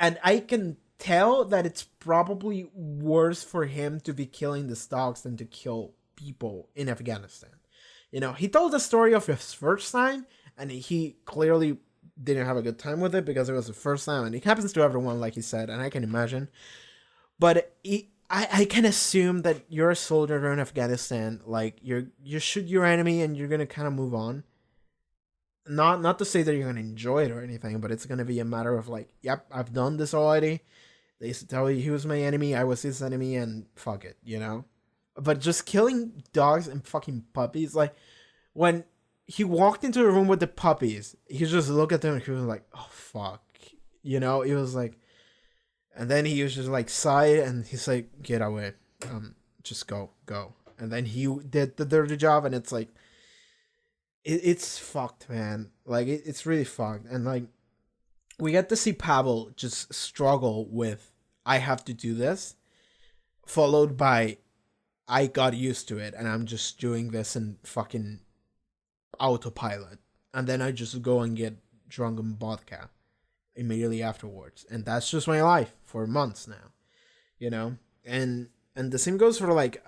S1: And I can tell that it's probably worse for him to be killing the dogs than to kill people in Afghanistan. You know, he told the story of his first time. And he clearly didn't have a good time with it because it was the first time. And it happens to everyone, like he said. And I can imagine. But I can assume that you're a soldier in Afghanistan. Like, you shoot your enemy and you're going to kind of move on. Not to say that you're going to enjoy it or anything. But it's going to be a matter of like, yep, I've done this already. They used to tell you he was my enemy. I was his enemy. And fuck it, you know. But just killing dogs and fucking puppies. Like, when he walked into the room with the puppies, he just looked at them and he was like, oh, fuck. You know, he was like, and then he was just like, sighed, and he's like, get away. Just go. And then he did the dirty job, and it's like, it's fucked, man. Like, it's really fucked. And like, we get to see Pavel just struggle with, I have to do this, followed by, I got used to it, and I'm just doing this in fucking autopilot, and then I just go and get drunk on vodka immediately afterwards, and that's just my life for months now, you know. And the same goes for like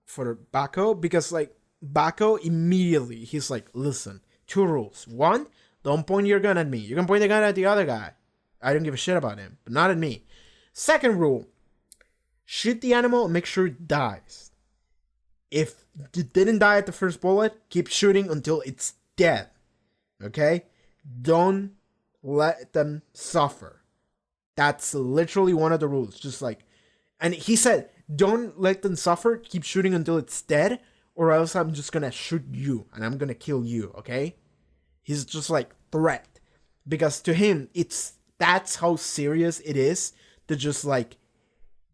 S1: for Baco, because like Baco immediately he's like, listen, 2 rules. 1, don't point your gun at me. You can point the gun at the other guy. I don't give a shit about him, but not at me. 2nd rule, shoot the animal and make sure it dies. If it didn't die at the first bullet, keep shooting until it's dead. Okay? Don't let them suffer. That's literally one of the rules. Just like, and he said, don't let them suffer. Keep shooting until it's dead, or else I'm just gonna shoot you and I'm gonna kill you. Okay? He's just like threat, because to him, that's how serious it is to just like,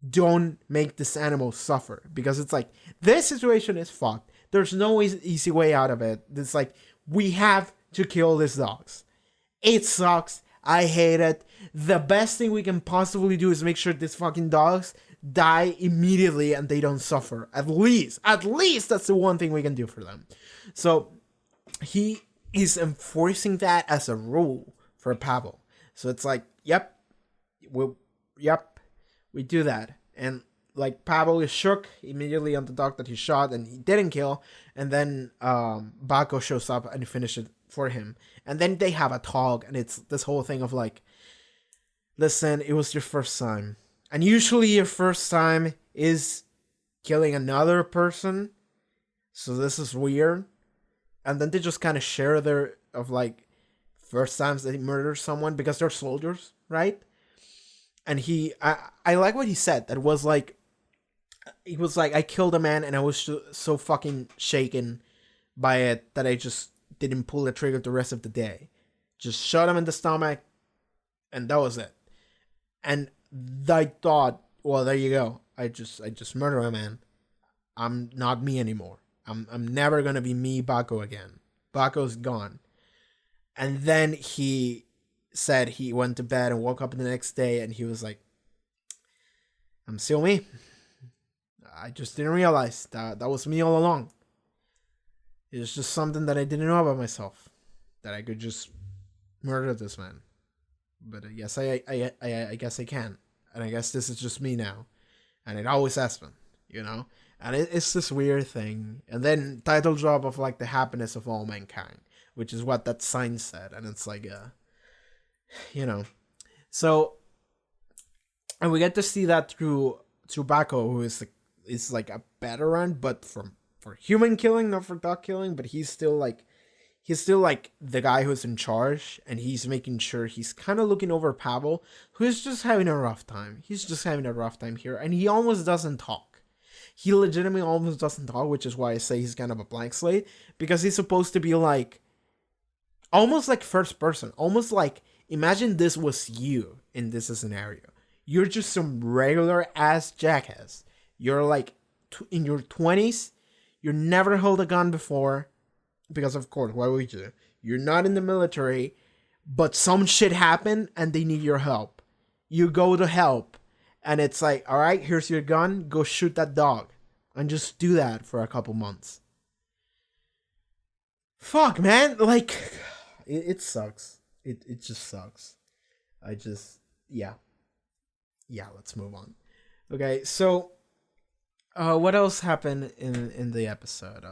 S1: don't make this animal suffer, because it's like, this situation is fucked. There's no easy way out of it. It's like, we have to kill these dogs. It sucks. I hate it. The best thing we can possibly do is make sure these fucking dogs die immediately and they don't suffer. At least that's the one thing we can do for them. So he is enforcing that as a rule for Pavel. So it's like, we do that. And like, Pavel is shook immediately on the dog that he shot and he didn't kill. And then Baco shows up and finishes it for him. And then they have a talk, and it's this whole thing of like, listen, it was your first time. And usually your first time is killing another person. So this is weird. And then they just kind of share their, of like, first times they murder someone because they're soldiers, right? And I like what he said. That was like, he was like, I killed a man and I was so fucking shaken by it that I just didn't pull the trigger the rest of the day. Just shot him in the stomach, and that was it. And I thought, well, there you go. I just murdered a man. I'm not me anymore. I'm never gonna be me, Baco, again. Baco's gone. And then he said he went to bed and woke up the next day, and he was like, I'm still me. I just didn't realize that was me all along. It was just something that I didn't know about myself, that I could just murder this man. But I guess I guess I can, and I guess this is just me now, and it always has been, you know. And it's this weird thing. And then title drop of like the happiness of all mankind, which is what that sign said, and it's like, you know. So, and we get to see that through Baco, who is like a veteran, but for human killing, not for dog killing. But he's still like the guy who's in charge, and he's making sure he's kind of looking over Pavel, who's just having a rough time. He's just having a rough time here, and he almost doesn't talk. He legitimately almost doesn't talk, which is why I say he's kind of a blank slate, because he's supposed to be like, almost like first person, almost like, imagine this was you in this scenario. You're just some regular ass jackass. You're like in your 20s. You never held a gun before. Because of course, why would you? You're not in the military, but some shit happened and they need your help. You go to help, and it's like, all right, here's your gun. Go shoot that dog, and just do that for a couple months. Fuck, man, like, it sucks. It just sucks. Yeah. Let's move on. Okay, so, what else happened in the episode?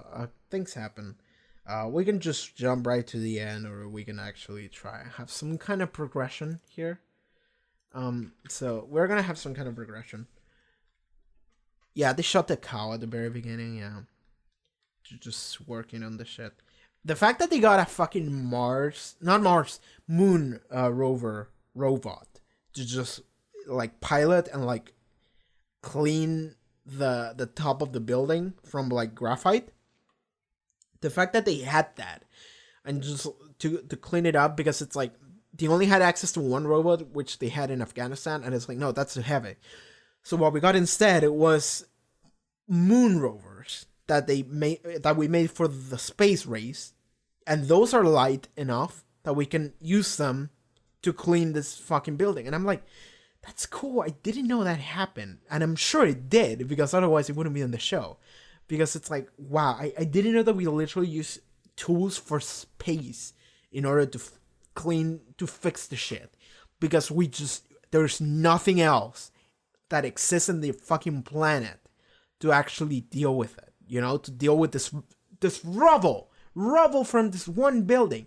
S1: Things happen. We can just jump right to the end, or we can actually try have some kind of progression here. So we're gonna have some kind of progression. Yeah, they shot the cow at the very beginning. Yeah, just working on the shit. The fact that they got a fucking moon robot to just like pilot and like clean the top of the building from like graphite. The fact that they had that, and just to clean it up, because it's like they only had access to one robot, which they had in Afghanistan, and it's like, no, that's too heavy. So what we got instead, it was moon rovers that we made for the space race, and those are light enough that we can use them to clean this fucking building. And I'm like, that's cool. I didn't know that happened, and I'm sure it did, because otherwise it wouldn't be on the show. Because it's like, wow, I didn't know that we literally use tools for space in order to fix the shit. Because there's nothing else that exists in the fucking planet to actually deal with it. You know, to deal with this rubble from this one building.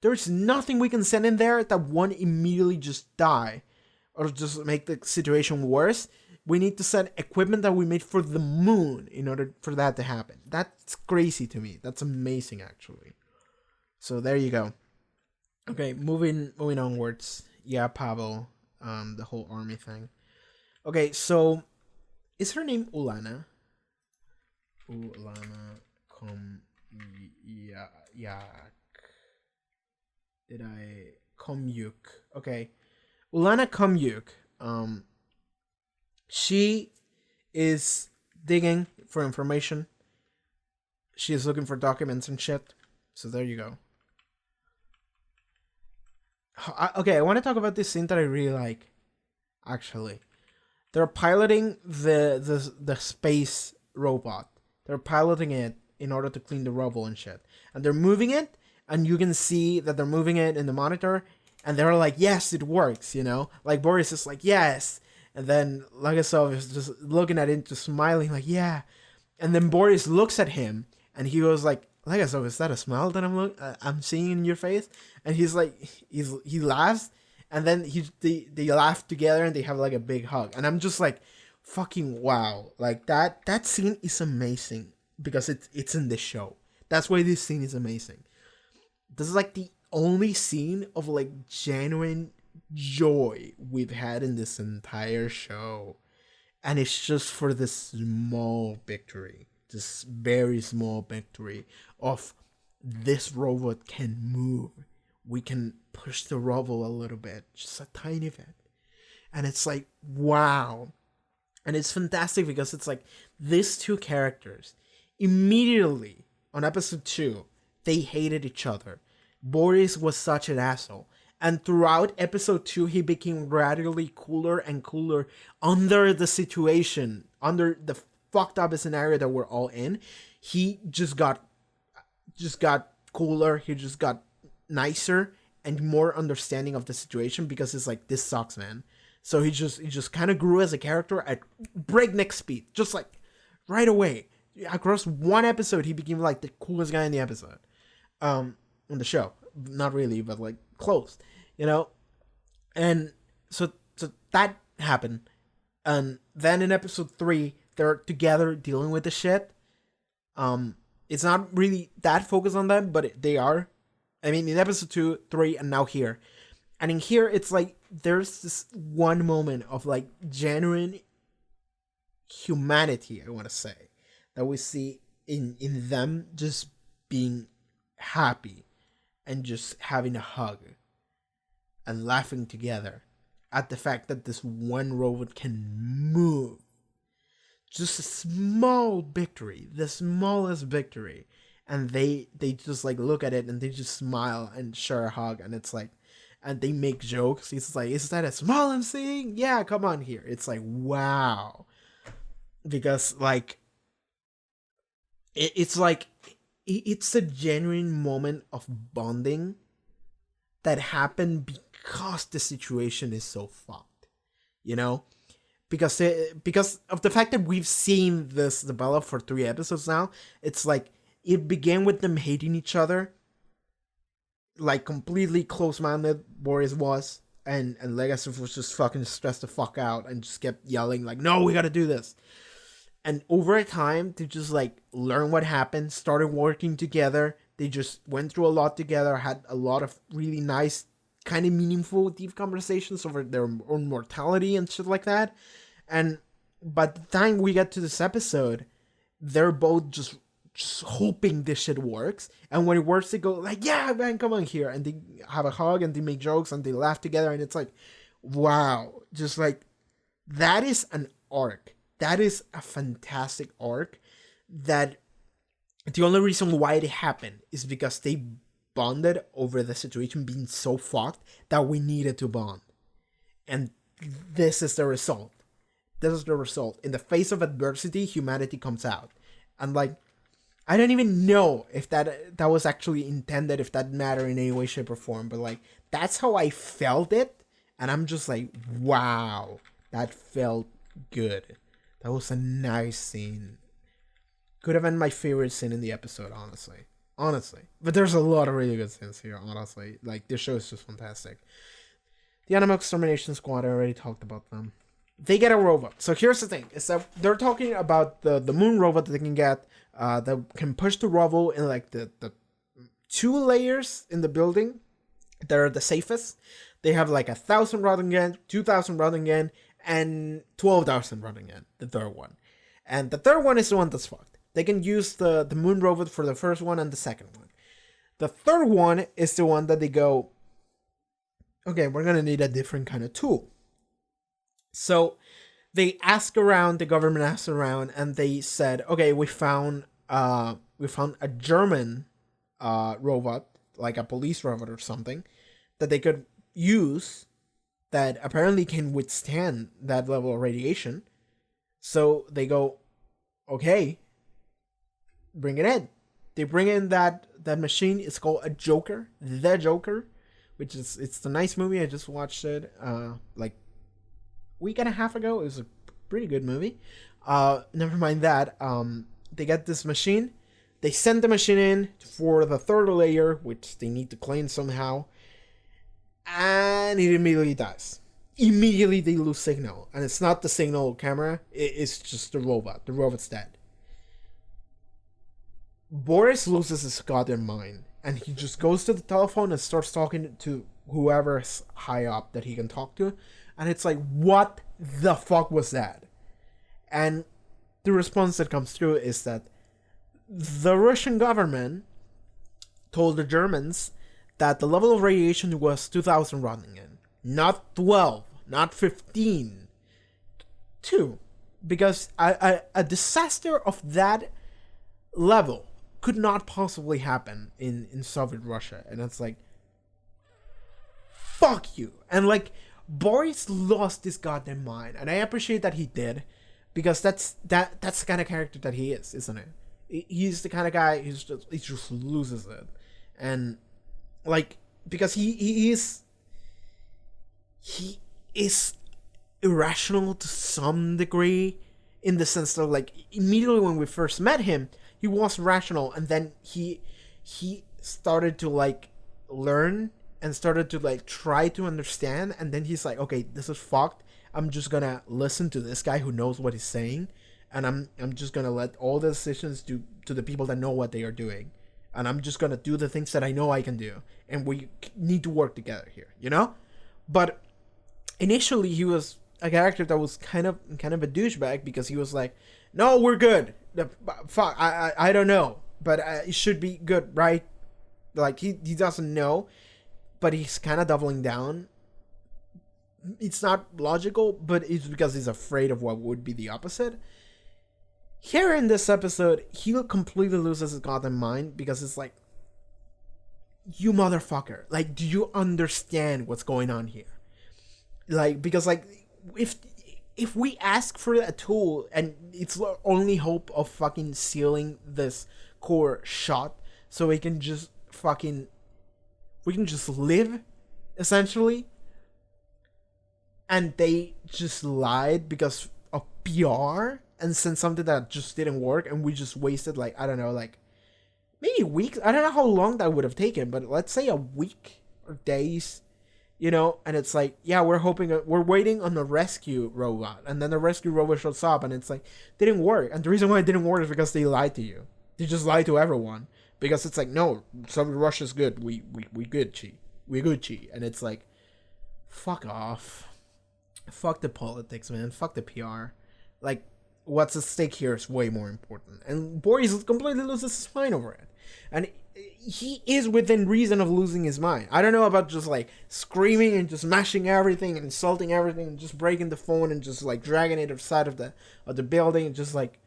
S1: There's nothing we can send in there that won't immediately just die or just make the situation worse. We need to send equipment that we made for the moon in order for that to happen. That's crazy to me. That's amazing, actually. So there you go. Okay, moving onwards. Yeah, Pavel, the whole army thing. Okay, so is her name Ulana? Ulana Komyuk. Okay, Ulana Komyuk. She is digging for information. She is looking for documents and shit. So there you go. I want to talk about this scene that I really like. Actually, they're piloting the space robot. They're piloting it in order to clean the rubble and shit. And they're moving it, and you can see that they're moving it in the monitor. And they're like, yes, it works, you know? Like, Boris is like, yes. And then Lagasov is just looking at it, just smiling, like, yeah. And then Boris looks at him, and he goes like, Lagasov, is that a smile that I'm seeing in your face? And he's like, he laughs, and then they laugh together, and they have like a big hug. And I'm just like, fucking wow. Like, that scene is amazing, because it's in this show. That's why this scene is amazing. This is like the only scene of like genuine joy we've had in this entire show, and it's just for this small victory, this very small victory of this robot can move. We can push the rubble a little bit, just a tiny bit, and it's like, wow. And it's fantastic because it's like these two characters immediately on episode 2, they hated each other. Boris was such an asshole. And throughout episode 2, he became gradually cooler and cooler under the situation, under the fucked up scenario that we're all in. He just got cooler. He just got nicer and more understanding of the situation, because it's like, this sucks, man. So he just kind of grew as a character at breakneck speed, just like right away. Across one episode, he became like the coolest guy in the episode, in the show. Not really, but like close, you know. And so that happened. And then in episode 3, they're together dealing with the shit. It's not really that focused on them, but they are. I mean, in episode 2, 3, and now here. And in here, it's like, there's this one moment of, like, genuine humanity, I want to say, that we see in them just being happy and just having a hug and laughing together at the fact that this one robot can move. Just a small victory, the smallest victory. And they just like look at it and they just smile and share a hug, and it's like, and they make jokes. It's like, is that a small I'm seeing? Yeah, come on here. It's like, wow. Because like, it's like, it's a genuine moment of bonding that happened because the situation is so fucked, you know? Because of the fact that we've seen this develop for 3 episodes now, it's like, it began with them hating each other, like completely close-minded Boris was, and Legasov was just fucking stressed the fuck out and just kept yelling like, no, we gotta do this. And over time, they just like learned what happened, started working together. They just went through a lot together, had a lot of really nice, kind of meaningful, deep conversations over their own mortality and shit like that. And by the time we get to this episode, they're both just hoping this shit works. And when it works, they go like, yeah, man, come on here. And they have a hug and they make jokes and they laugh together. And it's like, wow, just like, that is an arc. That is a fantastic arc that the only reason why it happened is because they bonded over the situation being so fucked that we needed to bond. And this is the result. This is the result. In the face of adversity, humanity comes out. And like, I don't even know if that was actually intended, if that mattered in any way, shape, or form. But like, that's how I felt it. And I'm just like, wow, that felt good. That was a nice scene. Could have been my favorite scene in the episode, honestly. Honestly. But there's a lot of really good scenes here, honestly. Like, this show is just fantastic. The Animal Extermination Squad, I already talked about them. They get a robot. So here's the thing. Is that they're talking about the moon robot that they can get. That can push the rubble in like the 2 layers in the building that are the safest. They have like 1,000 Rodingen, 2,000 Rodingen, and 12,000 Rodingen, the third one. And the third one is the one that's fucked. They can use the moon robot for the first one and the second one. The third one is the one that they go, okay, we're going to need a different kind of tool. So they ask around, the government asked around, and they said, okay, we found a German robot, like a police robot or something, that they could use that apparently can withstand that level of radiation. So they go, okay, bring it in. They bring in that machine. It's called a Joker, The Joker, which is, it's a nice movie. I just watched it like a week and a half ago. It was a pretty good movie. Never mind that. They get this machine. They send the machine in for the third layer, which they need to clean somehow. And it immediately dies. Immediately they lose signal. And it's not the signal camera. It's just the robot. The robot's dead. Boris loses his goddamn mind. And he just goes to the telephone and starts talking to whoever's high up that he can talk to. And it's like, what the fuck was that? And the response that comes through is that the Russian government told the Germans that the level of radiation was 2,000 Rodingen. Not 12, not 15. 2. Because a disaster of that level could not possibly happen in Soviet Russia. And it's like, fuck you. And like, Boris lost his goddamn mind. And I appreciate that he did. Because that's the kind of character that he is, isn't it? He's the kind of guy he just loses it. And like, because he is irrational to some degree, in the sense that like, immediately when we first met him, he was rational, and then he started to like learn and started to like try to understand, and then he's like, okay, this is fucked. I'm just gonna listen to this guy who knows what he's saying, and I'm just gonna let all the decisions to the people that know what they are doing, and I'm just gonna do the things that I know I can do, and we need to work together here, you know. But initially, he was a character that was kind of a douchebag, because he was like, no, we're good. Fuck, I don't know, but it should be good, right? Like he doesn't know, but he's kind of doubling down. It's not logical, but it's because he's afraid of what would be the opposite. Here in this episode, he completely loses his goddamn mind, because it's like, you motherfucker, like, do you understand what's going on here? Like, because like, if we ask for a tool and it's the only hope of fucking sealing this core shut so we can just live, essentially, and they just lied because of PR and sent something that just didn't work, and we just wasted, like, I don't know, like maybe weeks. I don't know how long that would have taken, but let's say a week or days, you know. And it's like, yeah, we're waiting on the rescue robot, and then the rescue robot shows up, and it's like, didn't work. And the reason why it didn't work is because they lied to you. They just lied to everyone, because it's like, no, Russia's good. We good, Chi. We good, Chi. And it's like, fuck off. Fuck the politics, man. Fuck the PR. Like, what's at stake here is way more important. And Boris completely loses his mind over it. And he is within reason of losing his mind. I don't know about just like screaming and just mashing everything and insulting everything and just breaking the phone and just like dragging it outside of the building and just like,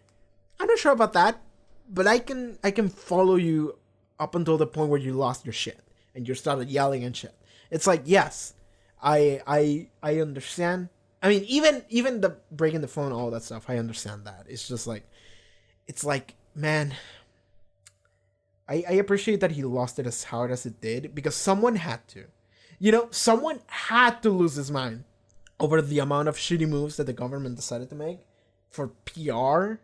S1: I'm not sure about that, but I can follow you up until the point where you lost your shit and you started yelling and shit. It's like, yes, I understand. I mean, even the breaking the phone, all that stuff, I understand that. It's just like, it's like, man, I appreciate that he lost it as hard as it did, because someone had to. You know, someone had to lose his mind over the amount of shitty moves that the government decided to make for PR,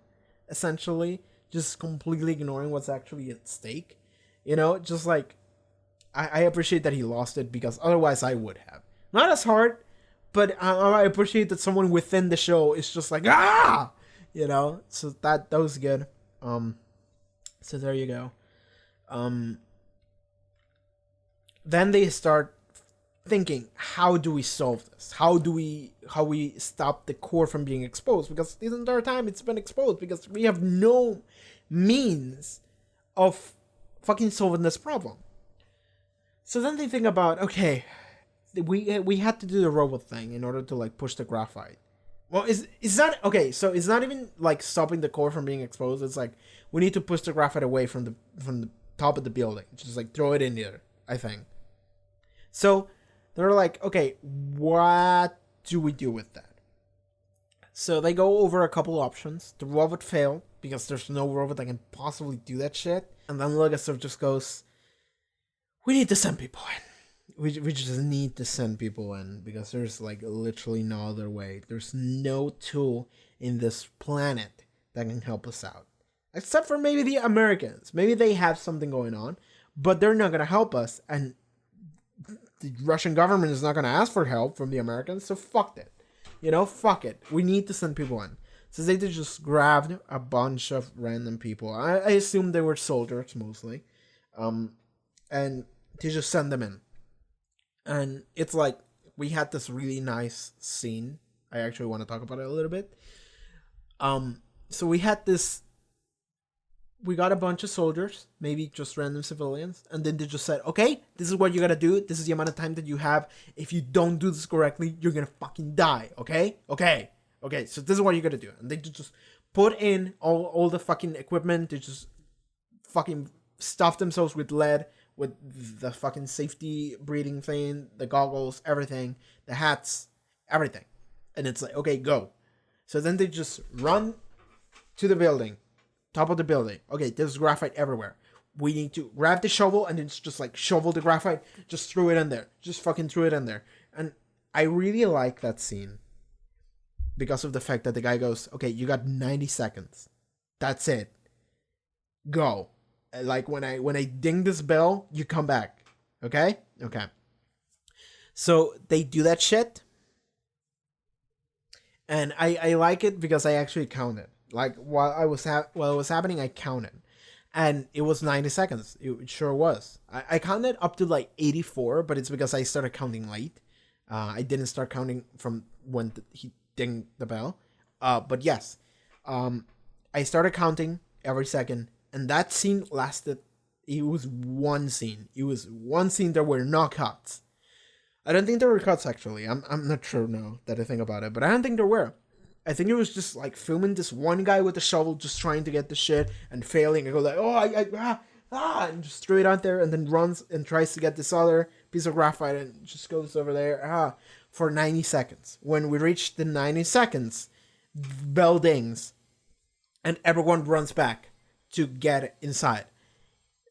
S1: essentially, just completely ignoring what's actually at stake. You know, just like, I appreciate that he lost it, because otherwise I would have. Not as hard, but I appreciate that someone within the show is just like, ah! You know, so that was good. So there you go. Then they start thinking, how do we solve this? How we stop the core from being exposed? Because this entire time it's been exposed, because we have no means of fucking solving this problem. So then they think about, okay, we had to do the robot thing in order to like push the graphite. Well, is that okay? So it's not even like stopping the core from being exposed. It's like, we need to push the graphite away from the top of the building. Just like throw it in there, I think. So they're like, okay, what do we do with that? So they go over a couple options. The robot failed, because there's no robot that can possibly do that shit. And then Legasov just goes, we need to send people in. We just need to send people in, because there's like literally no other way. There's no tool in this planet that can help us out. Except for maybe the Americans. Maybe they have something going on, but they're not going to help us. And the Russian government is not going to ask for help from the Americans, so fuck it. You know, fuck it. We need to send people in. So they just grabbed a bunch of random people. I assume they were soldiers mostly. And they just send them in. And it's like, we had this really nice scene. I actually want to talk about it a little bit. So we got a bunch of soldiers, maybe just random civilians, and then they just said, okay, this is what you gotta do. This is the amount of time that you have. If you don't do this correctly, you're gonna fucking die, okay? Okay, so this is what you gotta do. And they just put in all the fucking equipment. They just fucking stuff themselves with lead, with the fucking safety breathing thing, the goggles, everything, the hats, everything. And it's like, okay, go. So then they just run to the building, top of the building. Okay, there's graphite everywhere. We need to grab the shovel and then just like shovel the graphite, just throw it in there. Just fucking throw it in there. And I really like that scene because of the fact that the guy goes, okay, you got 90 seconds. That's it. Go. Like when I ding this bell, you come back. Okay? Okay. So they do that shit. And I like it because I actually counted. Like while it was happening, I counted. And it was 90 seconds. It sure was. I counted up to like 84, but it's because I started counting late. I didn't start counting from when he dinged the bell. But yes, I started counting every second, and that scene lasted. It was one scene. It was one scene. There were no cuts. I don't think there were cuts actually. I'm not sure now that I think about it, but I don't think there were. I think it was just like filming this one guy with a shovel just trying to get the shit and failing and go like, oh, and just threw it out there and then runs and tries to get this other piece of graphite and just goes over there for 90 seconds. When we reach the 90 seconds, bell dings and everyone runs back to get inside.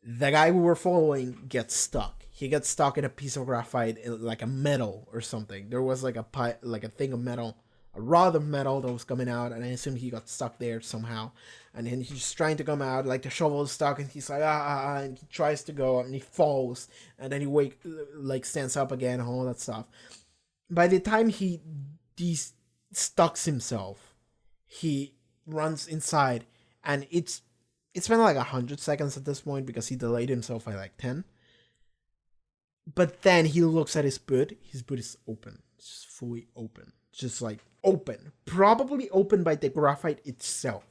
S1: The guy we were following gets stuck. He gets stuck in a piece of graphite, like a metal or something. There was like a thing of metal, a rod of metal that was coming out, and I assume he got stuck there somehow. And then he's trying to come out, like the shovel is stuck, and he's like and he tries to go, and he falls, and then he stands up again, and all that stuff. By the time he stucks himself, he runs inside, and it's been like 100 seconds at this point because he delayed himself by like 10. But then he looks at his boot. His boot is open. It's just fully open. Just like open. Probably open by the graphite itself.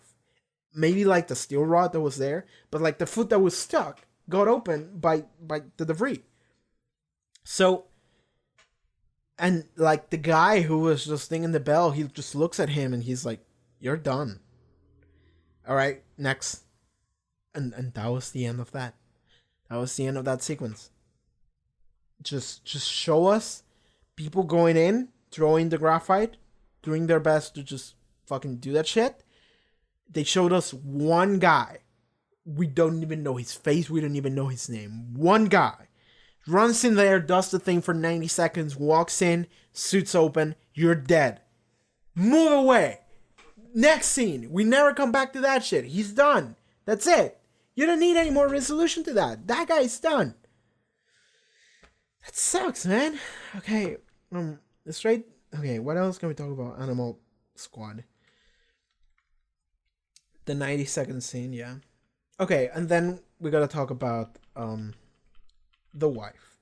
S1: Maybe like the steel rod that was there. But like the foot that was stuck got open by the debris. So, and like the guy who was just dinging the bell, he just looks at him and he's like, "You're done. All right, next." And that was the end of that. That was the end of that sequence. Just show us people going in, throwing the graphite, doing their best to just fucking do that shit. They showed us one guy. We don't even know his face. We don't even know his name. One guy runs in there, does the thing for 90 seconds, walks in, suits open, you're dead. Move away. Next scene. We never come back to that shit. He's done. That's it. You don't need any more resolution to that. That guy's done. That sucks, man. Okay, Okay, what else can we talk about? Animal Squad. The 90-second scene, yeah. Okay, and then we gotta talk about the wife.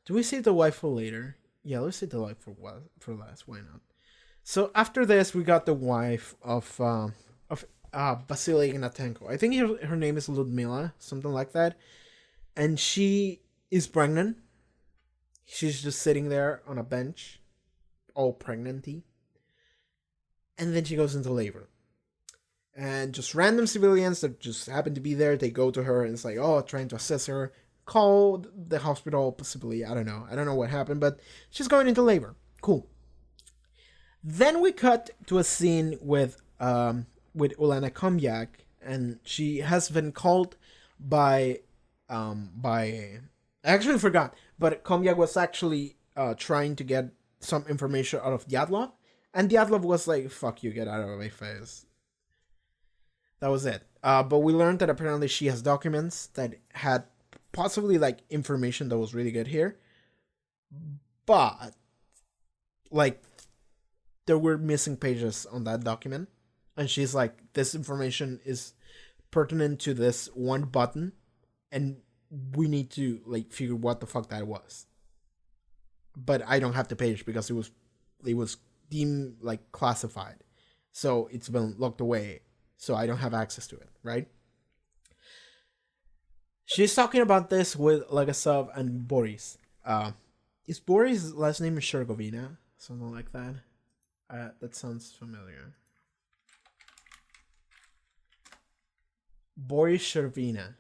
S1: Do we save the wife for later? Yeah, let's save the wife for last. Why not? So after this, we got the wife of Vasily Ignatenko. I think her name is Ludmila, something like that, and she is pregnant. She's just sitting there on a bench, all pregnanty. And then she goes into labor. And just random civilians that just happen to be there, they go to her and it's like, oh, trying to assess her. Call the hospital, possibly. I don't know what happened, but she's going into labor. Cool. Then we cut to a scene with Ulana Komyak, and she has been called by I actually forgot, but Komyak was actually trying to get some information out of Dyatlov, and Dyatlov was like, fuck you, get out of my face. That was it. But we learned that apparently she has documents that had possibly like information that was really good here, but like there were missing pages on that document, and she's like, this information is pertinent to this one button, and we need to like figure what the fuck that was. But I don't have the page because it was deemed like classified, so it's been locked away, so I don't have access to it, right? She's talking about this with Legasov and Boris. Is Boris' last name Shergovina? Something like that? That sounds familiar. Boris Shervina.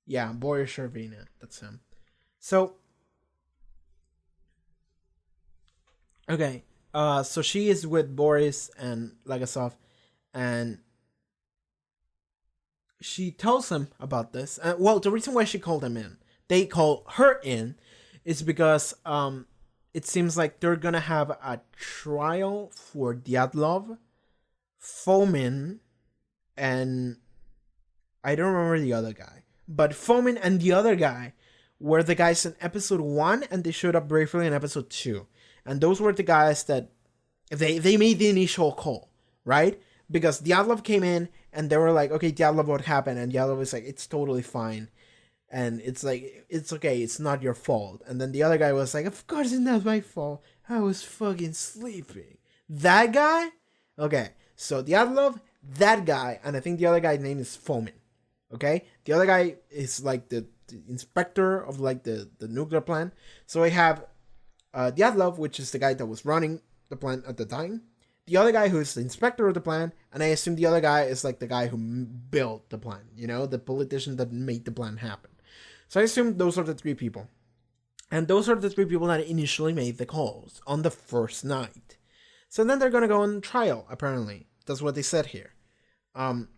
S1: Yeah, Boris Shervina. That's him. So, okay. So she is with Boris and Legasov, and she tells him about this. Well, the reason why she called him in, they call her in, is because it seems like they're gonna have a trial for Dyatlov, Fomin, and I don't remember the other guy. But Fomin and the other guy were the guys in episode 1, and they showed up briefly in episode 2. And those were the guys that they made the initial call, right? Because Dyatlov came in and they were like, okay, Dyatlov, what happened? And Dyatlov was like, it's totally fine. And it's like, it's okay, it's not your fault. And then the other guy was like, of course it's not my fault. I was fucking sleeping. That guy? Okay, so Dyatlov, that guy, and I think the other guy's name is Fomin. Okay? The other guy is like the inspector of like the nuclear plant. So I have Dyatlov, which is the guy that was running the plant at the time. The other guy who's the inspector of the plant, and I assume the other guy is like the guy who built the plant, you know, the politician that made the plan happen. So I assume those are the 3 people. And those are the 3 people that initially made the calls on the first night. So then they're gonna go on trial, apparently. That's what they said here.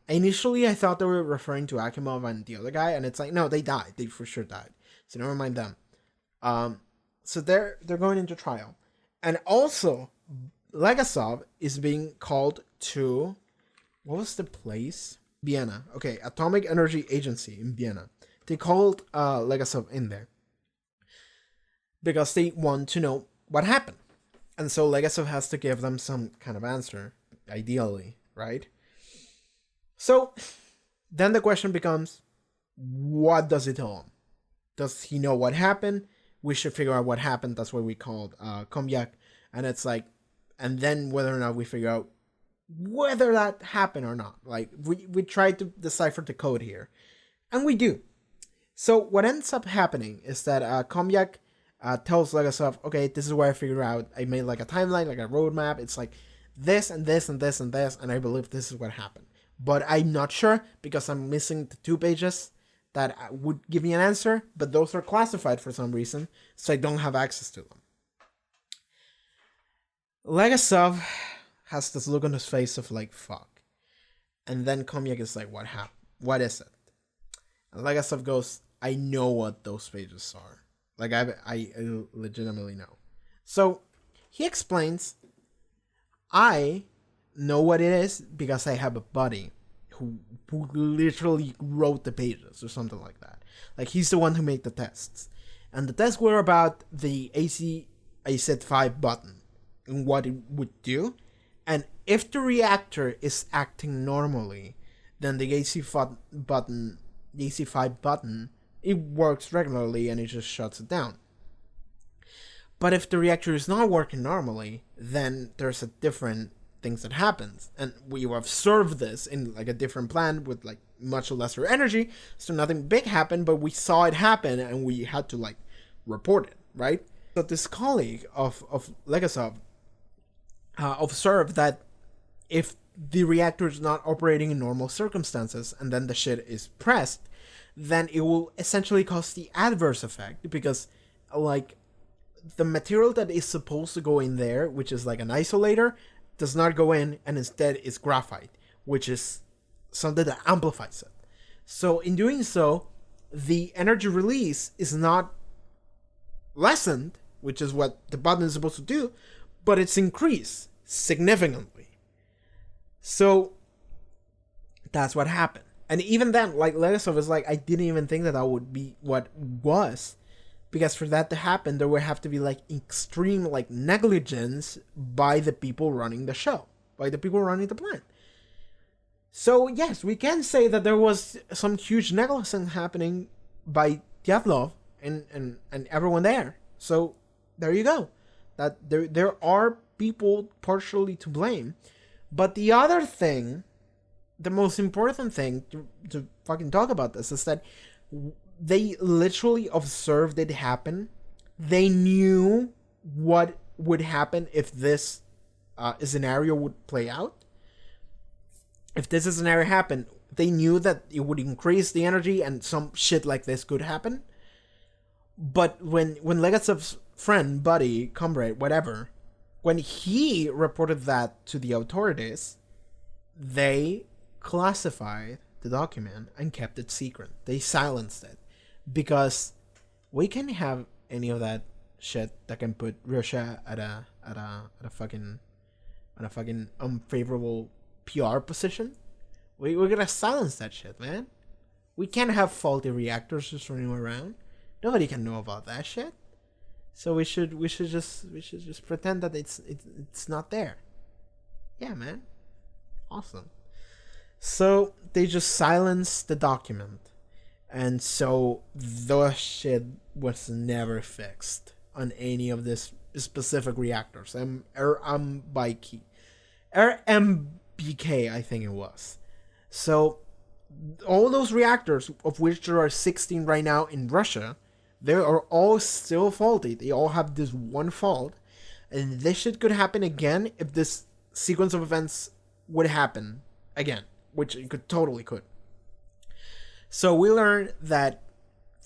S1: Initially I thought they were referring to Akimov and the other guy, and it's like, no, they died. They for sure died. So never mind them. So they're going into trial. And also, Legasov is being called to, what was the place? Vienna. Okay, Atomic Energy Agency in Vienna. They called Legasov in there because they want to know what happened. And so Legasov has to give them some kind of answer, ideally, right? So then the question becomes, what does he tell him? Does he know what happened? We should figure out what happened. That's what we called Komyak. And it's like, and then whether or not we figure out whether that happened or not. Like, we try to decipher the code here. And we do. So what ends up happening is that Komyak tells Legasov, okay, this is what I figured out. I made like a timeline, like a roadmap. It's like this and this and this and this, and I believe this is what happened. But I'm not sure because I'm missing the 2 pages that would give me an answer, but those are classified for some reason, so I don't have access to them. Legasov has this look on his face of like, fuck. And then Komyak is like, what happened? What is it? And Legasov goes, I know what those pages are. Like, I legitimately know. So he explains, I know what it is because I have a buddy who literally wrote the pages or something like that. Like, he's the one who made the tests. And the tests were about the AZ-5 button and what it would do. And if the reactor is acting normally, then the AC5 button, it works regularly and it just shuts it down. But if the reactor is not working normally, then there's a different things that happens. And we observed this in like a different plant with like much lesser energy, so nothing big happened, but we saw it happen and we had to like report it, right? So this colleague of Legasov observed that if the reactor is not operating in normal circumstances and then the shit is pressed, then it will essentially cause the adverse effect, because like the material that is supposed to go in there, which is like an isolator, does not go in, and instead is graphite, which is something that amplifies it. So in doing so, the energy release is not lessened, which is what the button is supposed to do, but it's increased significantly. So that's what happened. And even then, like, Legasov is like, I didn't even think that would be what was. Because for that to happen, there would have to be, like, extreme, like, negligence by the people running the show. By the people running the plant. So, yes, we can say that there was some huge negligence happening by Dyatlov and everyone there. So, there you go. That there are people partially to blame. But the other thing, the most important thing to fucking talk about this is that they literally observed it happen. They knew what would happen if this scenario would play out. If this scenario happened, they knew that it would increase the energy and some shit like this could happen. But when Legasov's friend, buddy, comrade, whatever, when he reported that to the authorities, they classified the document and kept it secret. They silenced it. Because we can have any of that shit that can put Russia at a fucking unfavorable PR position. We're gonna silence that shit, man. we can't have faulty reactors just running around. Nobody can know about that shit. So we should just pretend that it's not there. Yeah, man. Awesome. So they just silenced the document. And so the shit was never fixed on any of this specific reactors. RMBK, I think it was. So all those reactors, of which there are 16 right now in Russia, they are all still faulty. They all have this one fault. And this shit could happen again if this sequence of events would happen again, which it could. So we learned that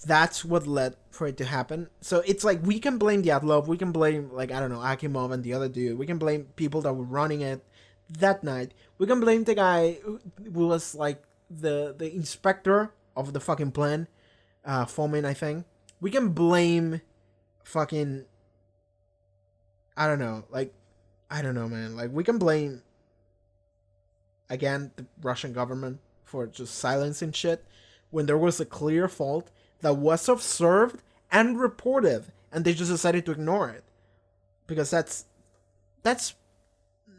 S1: that's what led for it to happen. So it's like we can blame Dyatlov, we can blame, like, I don't know, Akimov and the other dude. We can blame people that were running it that night. We can blame the guy who was like the inspector of the fucking plan, Fomin, I think. We can blame fucking, I don't know, man. Like, we can blame, again, the Russian government for just silencing shit when there was a clear fault that was observed and reported, and they just decided to ignore it. Because that's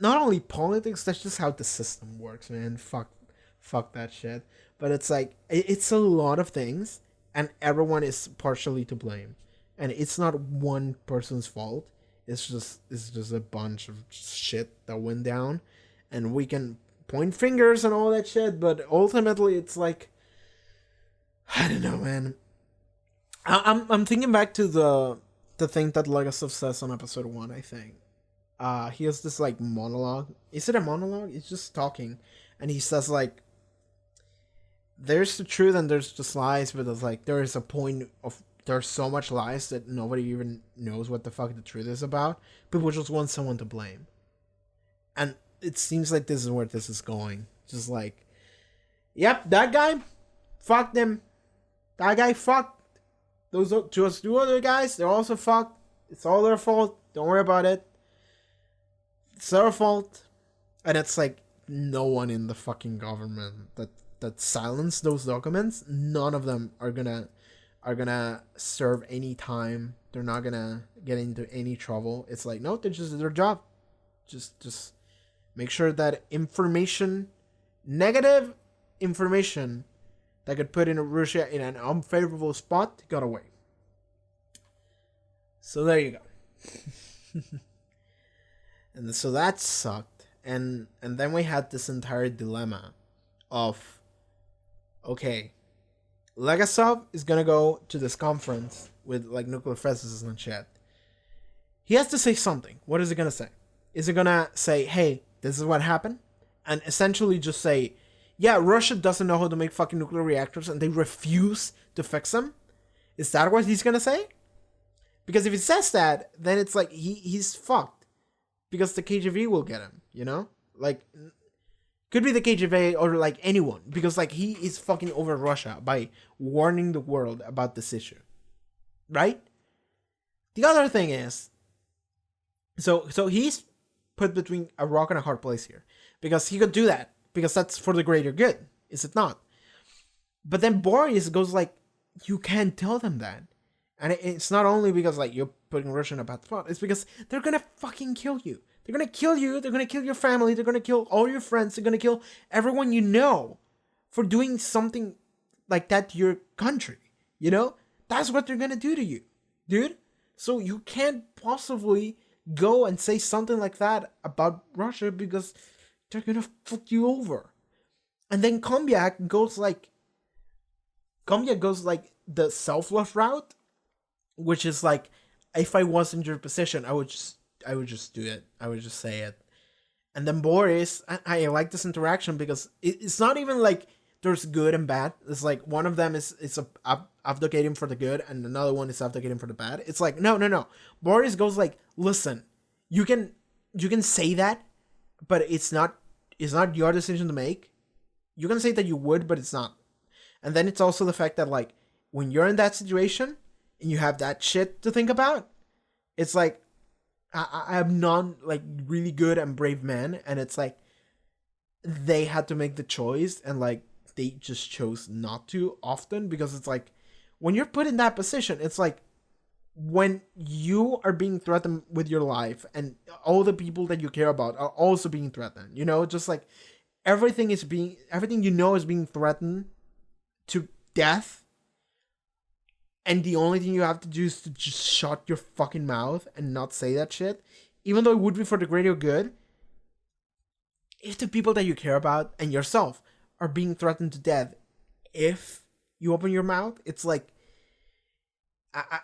S1: not only politics, that's just how the system works, man. Fuck that shit. But it's like, it's a lot of things, and everyone is partially to blame. And it's not one person's fault. It's just a bunch of shit that went down. And we can point fingers and all that shit, but ultimately it's like, I don't know, man. I'm thinking back to the thing that Legasov says on episode 1, I think. He has this like monologue. Is it a monologue? He's just talking, and he says like, there's the truth and there's just lies, but there's like, there is a point of, there's so much lies that nobody even knows what the fuck the truth is about. People just want someone to blame. And it seems like this is where this is going. Just like, yep, that guy, fucked him. That guy fucked. Those two other guys, they're also fucked. It's all their fault. Don't worry about it. It's their fault. And it's like, no one in the fucking government that silenced those documents, none of them are gonna serve any time. They're not gonna get into any trouble. It's like, no, they're just their job. Just make sure that information, negative information that could put in Russia in an unfavorable spot, got away. So there you go. And so that sucked. And then we had this entire dilemma of, okay, Legasov is gonna go to this conference with like nuclear physicists and shit. He has to say something. What is he gonna say? Is he gonna say, hey, this is what happened? And essentially just say, yeah, Russia doesn't know how to make fucking nuclear reactors and they refuse to fix them? Is that what he's gonna say? Because if he says that, then it's like he's fucked. Because the KGB will get him, you know? Like, could be the KGB or like anyone. Because like he is fucking over Russia by warning the world about this issue. Right? The other thing is, so he's put between a rock and a hard place here. Because he could do that. Because that's for the greater good. Is it not? But then Boris goes like, you can't tell them that. And it's not only because like you're putting Russia in a bad spot. It's because they're gonna fucking kill you. They're gonna kill you. They're gonna kill your family. They're gonna kill all your friends. They're gonna kill everyone you know for doing something like that to your country. You know? That's what they're gonna do to you, dude. So you can't possibly go and say something like that about Russia because they're gonna fuck you over. And then Komyak goes like the selfless route, which is like, if I was in your position, I would just do it. I would just say it. And then Boris, I like this interaction because it's not even like there's good and bad. It's like one of them is advocating for the good and another one is advocating for the bad. It's like, no. Boris goes like, listen, you can say that, but it's not your decision to make. You can say that you would, but it's not. And then it's also the fact that like, when you're in that situation and you have that shit to think about, it's like, I'm not like really good and brave men, and it's like they had to make the choice and like they just chose not to often, because it's like, when you're put in that position, it's like, when you are being threatened with your life and all the people that you care about are also being threatened, just like everything is being threatened to death, and the only thing you have to do is to just shut your fucking mouth and not say that shit, even though it would be for the greater good. If the people that you care about and yourself are being threatened to death, if you open your mouth, it's like,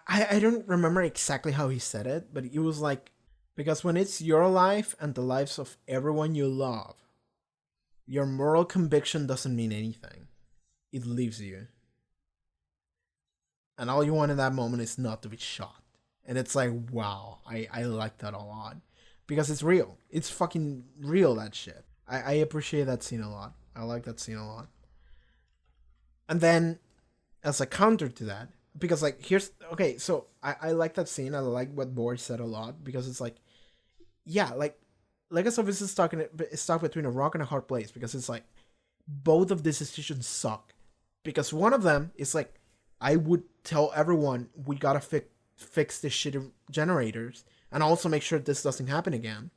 S1: I don't remember exactly how he said it, but it was like, because when it's your life and the lives of everyone you love, your moral conviction doesn't mean anything. It leaves you. And all you want in that moment is not to be shot. And it's like, wow, I like that a lot. Because it's real. It's fucking real, that shit. I appreciate that scene a lot. I like that scene a lot. And then, as a counter to that, because like, so I like that scene. I like what Boris said a lot, because it's like, yeah, like Legacy of is stuck between a rock and a hard place, because it's like, both of these decisions suck. Because one of them is like, I would tell everyone, we gotta fix this shit of generators, and also make sure this doesn't happen again.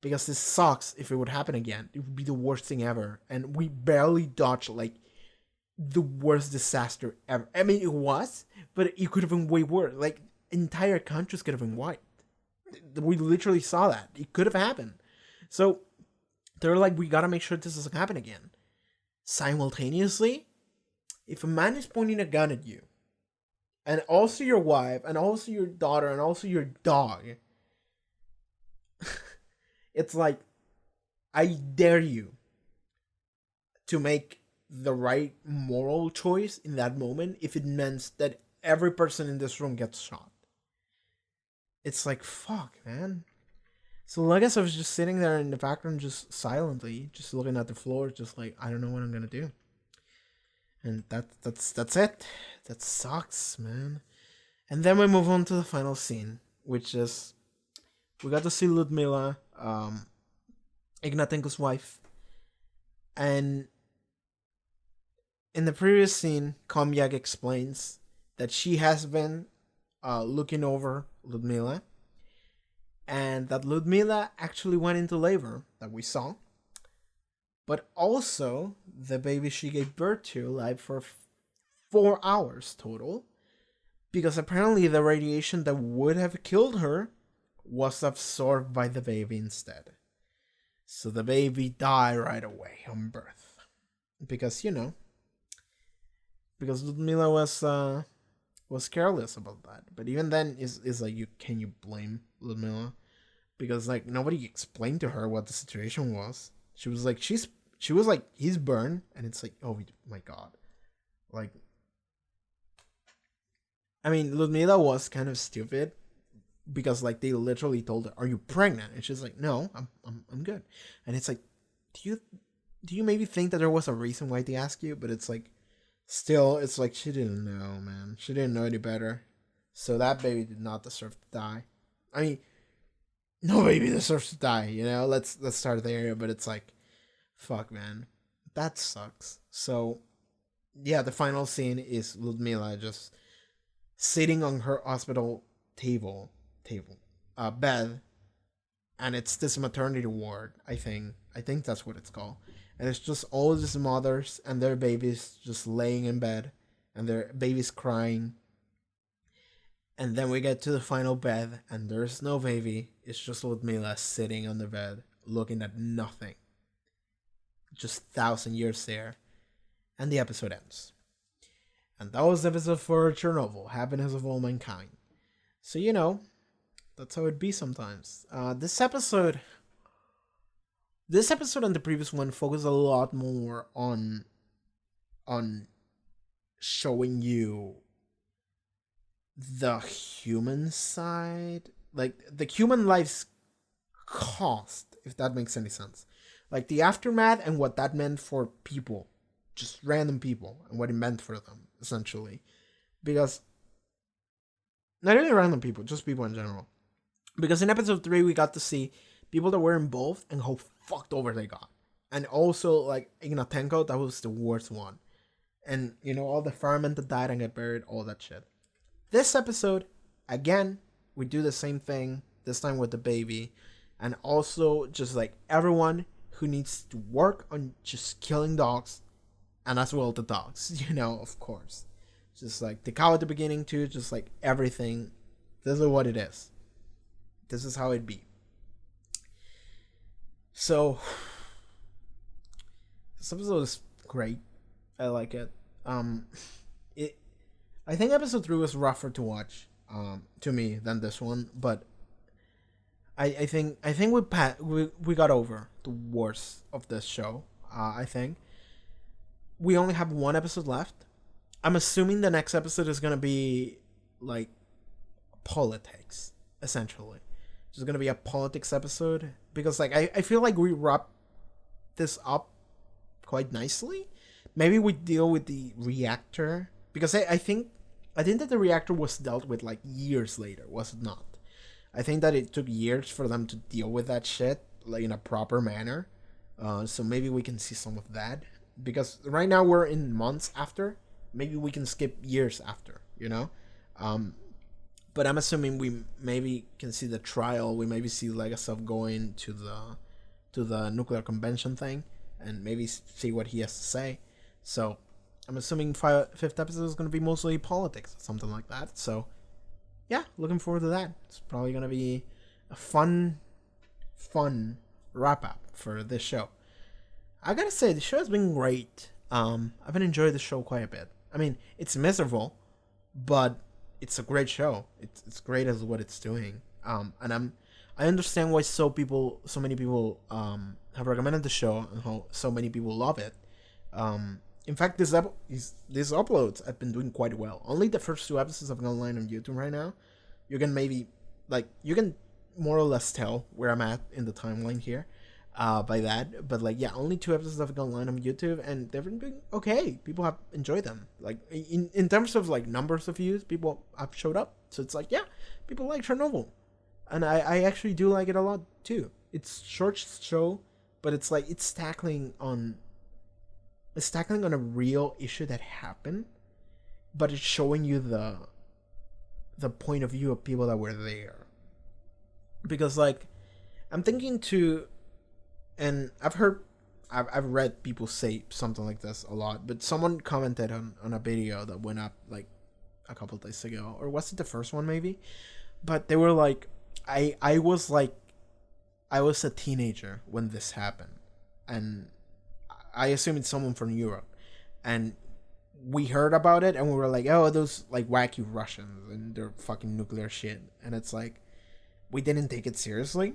S1: Because this sucks. If it would happen again, it would be the worst thing ever. And we barely dodged like the worst disaster ever. I mean, it was, but it could have been way worse. Like, entire countries could have been wiped. We literally saw that. It could have happened. So they're like, we gotta make sure this doesn't happen again. Simultaneously, if a man is pointing a gun at you, and also your wife, and also your daughter, and also your dog, it's like, I dare you to make the right moral choice in that moment if it meant that every person in this room gets shot. It's like, fuck, man. So I guess I was just sitting there in the background, just silently, just looking at the floor, just like, I don't know what I'm gonna do. And that's it. That sucks, man. And then we move on to the final scene, which is, we got to see Ludmila, Ignatenko's wife, and in the previous scene, Komyak explains that she has been looking over Ludmila, and that Ludmila actually went into labor, that we saw, but also the baby she gave birth to lived for 4 hours total, because apparently the radiation that would have killed her was absorbed by the baby instead. So the baby died right away on birth. Because, because Ludmila was careless about that. But even then, is like, can you blame Ludmila? Because like, nobody explained to her what the situation was. She was like, he's burned, and it's like, oh my god. Like, I mean, Ludmila was kind of stupid, because like, they literally told her, "Are you pregnant?" And she's like, "No, I'm good." And it's like, do you maybe think that there was a reason why they asked you? But it's like, still, it's like, she didn't know, man. She didn't know any better. So that baby did not deserve to die. I mean, no baby deserves to die, Let's start there. But it's like, fuck, man, that sucks. So yeah, the final scene is Ludmila just sitting on her hospital bed, and it's this maternity ward. I think that's what it's called. And it's just all these mothers and their babies just laying in bed, and their babies crying. And then we get to the final bed, and there's no baby. It's just Ludmila sitting on the bed, looking at nothing. Just 1,000 years there. And the episode ends. And that was the episode for Chernobyl, Happiness of All Mankind. So, that's how it be sometimes. This episode and the previous one focused a lot more on showing you the human side, like the human life's cost, if that makes any sense. Like the aftermath and what that meant for people, just random people, and what it meant for them, essentially. Because, not only random people, just people in general. Because in episode 3, we got to see people that were involved and how fucked over they got. And also, like, Ignatenko, that was the worst one. And, all the firemen that died and got buried, all that shit. This episode, again, we do the same thing, this time with the baby. And also, just, like, everyone who needs to work on just killing dogs. And as well the dogs, of course. Just, like, the cow at the beginning, too. Just, like, everything. This is what it is. This is how it be. So, this episode is great. I like it. I think episode 3 was rougher to watch, to me than this one, but I think we got over the worst of this show. I think we only have one episode left. I'm assuming the next episode is gonna be like politics, essentially. It's gonna be a politics episode because like I feel like we wrap this up quite nicely. Maybe we deal with the reactor because I think that the reactor was dealt with like years later, was it not? I think that it took years for them to deal with that shit like in a proper manner. So maybe we can see some of that because right now we're in months after. Maybe we can skip years after, But I'm assuming we maybe can see the trial. We maybe see Legasov going to the nuclear convention thing and maybe see what he has to say. So I'm assuming fifth episode is going to be mostly politics, something like that. So yeah, looking forward to that. It's probably going to be a fun wrap up for this show. I gotta say, the show has been great. I've been enjoying the show quite a bit. I mean, it's miserable, but it's a great show. It's great as what it's doing. And I understand why so many people have recommended the show and how so many people love it. In fact, these uploads have been doing quite well. Only the first 2 episodes have gone online on YouTube right now. You can more or less tell where I'm at in the timeline here by that. But only 2 episodes have gone online on YouTube, and they've been doing okay. People have enjoyed them. Like in terms of like numbers of views, people have showed up. So it's like, yeah, people like Chernobyl, and I actually do like it a lot too. It's short show, but it's like it's tackling on a real issue that happened, but it's showing you the point of view of people that were there. Because like I'm thinking to, and I've read people say something like this a lot, but someone commented on a video that went up like a couple of days ago, or was it the first one maybe? But they were like, I was a teenager when this happened, and I assume it's someone from Europe, and we heard about it and we were like, oh, those like wacky Russians and their fucking nuclear shit. And it's like, we didn't take it seriously,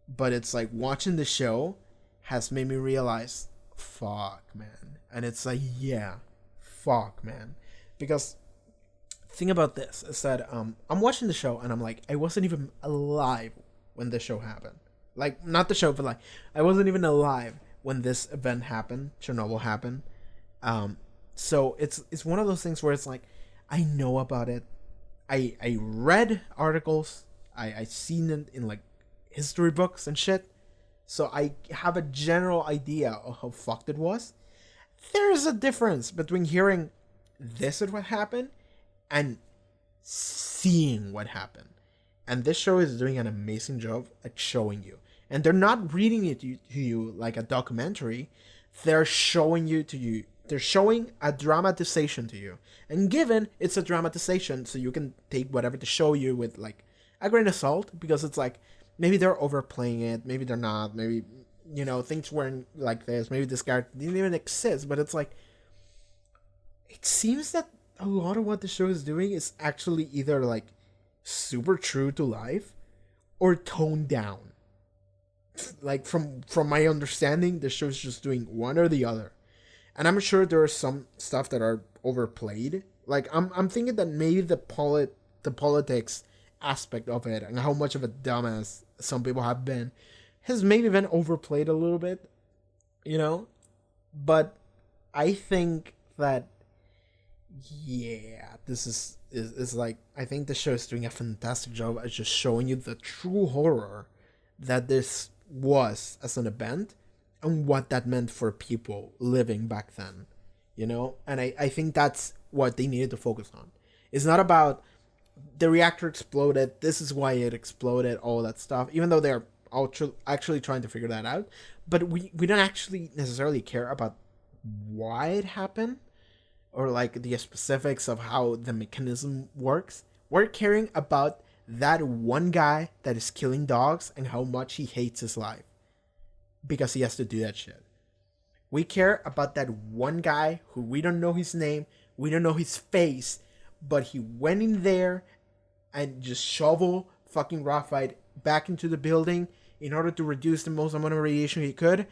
S1: but it's like watching the show has made me realize, fuck, man. And it's like, yeah, fuck, man. Because thing about this is that I'm watching the show and I'm like, I wasn't even alive when the show happened. Like, not the show, but like, I wasn't even alive when this event happened, Chernobyl happened. So it's one of those things where it's like, I know about it. I read articles. I seen it in like history books and shit. So I have a general idea of how fucked it was. There is a difference between hearing this is what happened and seeing what happened. And this show is doing an amazing job at showing you. And they're not reading it to you like a documentary. They're showing you to you. They're showing a dramatization to you. And given it's a dramatization, so you can take whatever to show you with like a grain of salt, because it's like, maybe they're overplaying it, maybe they're not, maybe, things weren't like this, maybe this guy didn't even exist, but it's like, it seems that a lot of what the show is doing is actually either like super true to life or toned down. Like from my understanding, the show's just doing one or the other. And I'm sure there are some stuff that are overplayed. Like I'm thinking that maybe the politics aspect of it and how much of a dumbass some people have been has maybe been overplayed a little bit, But I think that this is like, I think the show is doing a fantastic job at just showing you the true horror that this was as an event, and what that meant for people living back then, you know? And I think that's what they needed to focus on. It's not about the reactor exploded, this is why it exploded, all that stuff, even though they're actually trying to figure that out. But we don't actually necessarily care about why it happened, or like the specifics of how the mechanism works. We're caring about that one guy that is killing dogs and how much he hates his life because he has to do that shit. We care about that one guy who we don't know his name, we don't know his face, but he went in there and just shovel fucking graphite back into the building in order to reduce the most amount of radiation he could.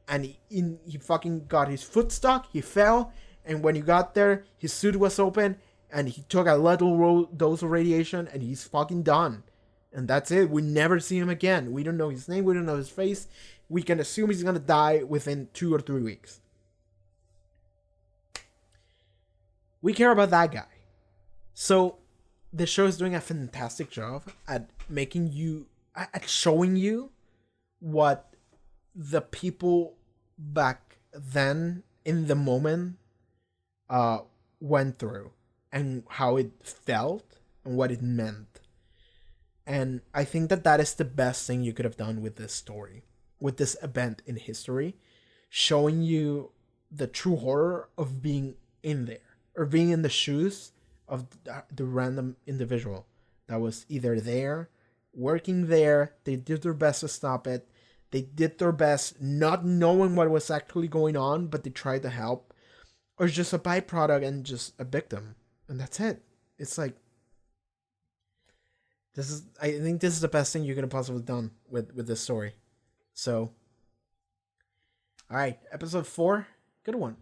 S1: And he fucking got his foot stuck, he fell, and when he got there, his suit was open, and he took a little dose of radiation, and he's fucking done. And that's it. We never see him again. We don't know his name, we don't know his face. We can assume he's gonna die within 2 or 3 weeks. We care about that guy. So the show is doing a fantastic job at making you, at showing you what the people back then in the moment went through and how it felt and what it meant. And I think that is the best thing you could have done with this story, with this event in history, showing you the true horror of being in there, or being in the shoes of the random individual that was either there, working there, they did their best to stop it, they did their best not knowing what was actually going on, but they tried to help, or just a byproduct and just a victim. And that's it. It's like, I think this is the best thing you could have possibly done with this story. So, alright, episode 4, good one.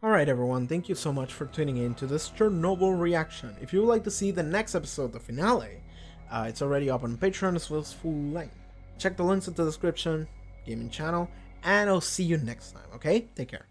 S1: Alright everyone, thank you so much for tuning in to this Chernobyl reaction. If you would like to see the next episode, the finale, it's already up on Patreon as well as full length. Check the links in the description, gaming channel, and I'll see you next time, okay? Take care.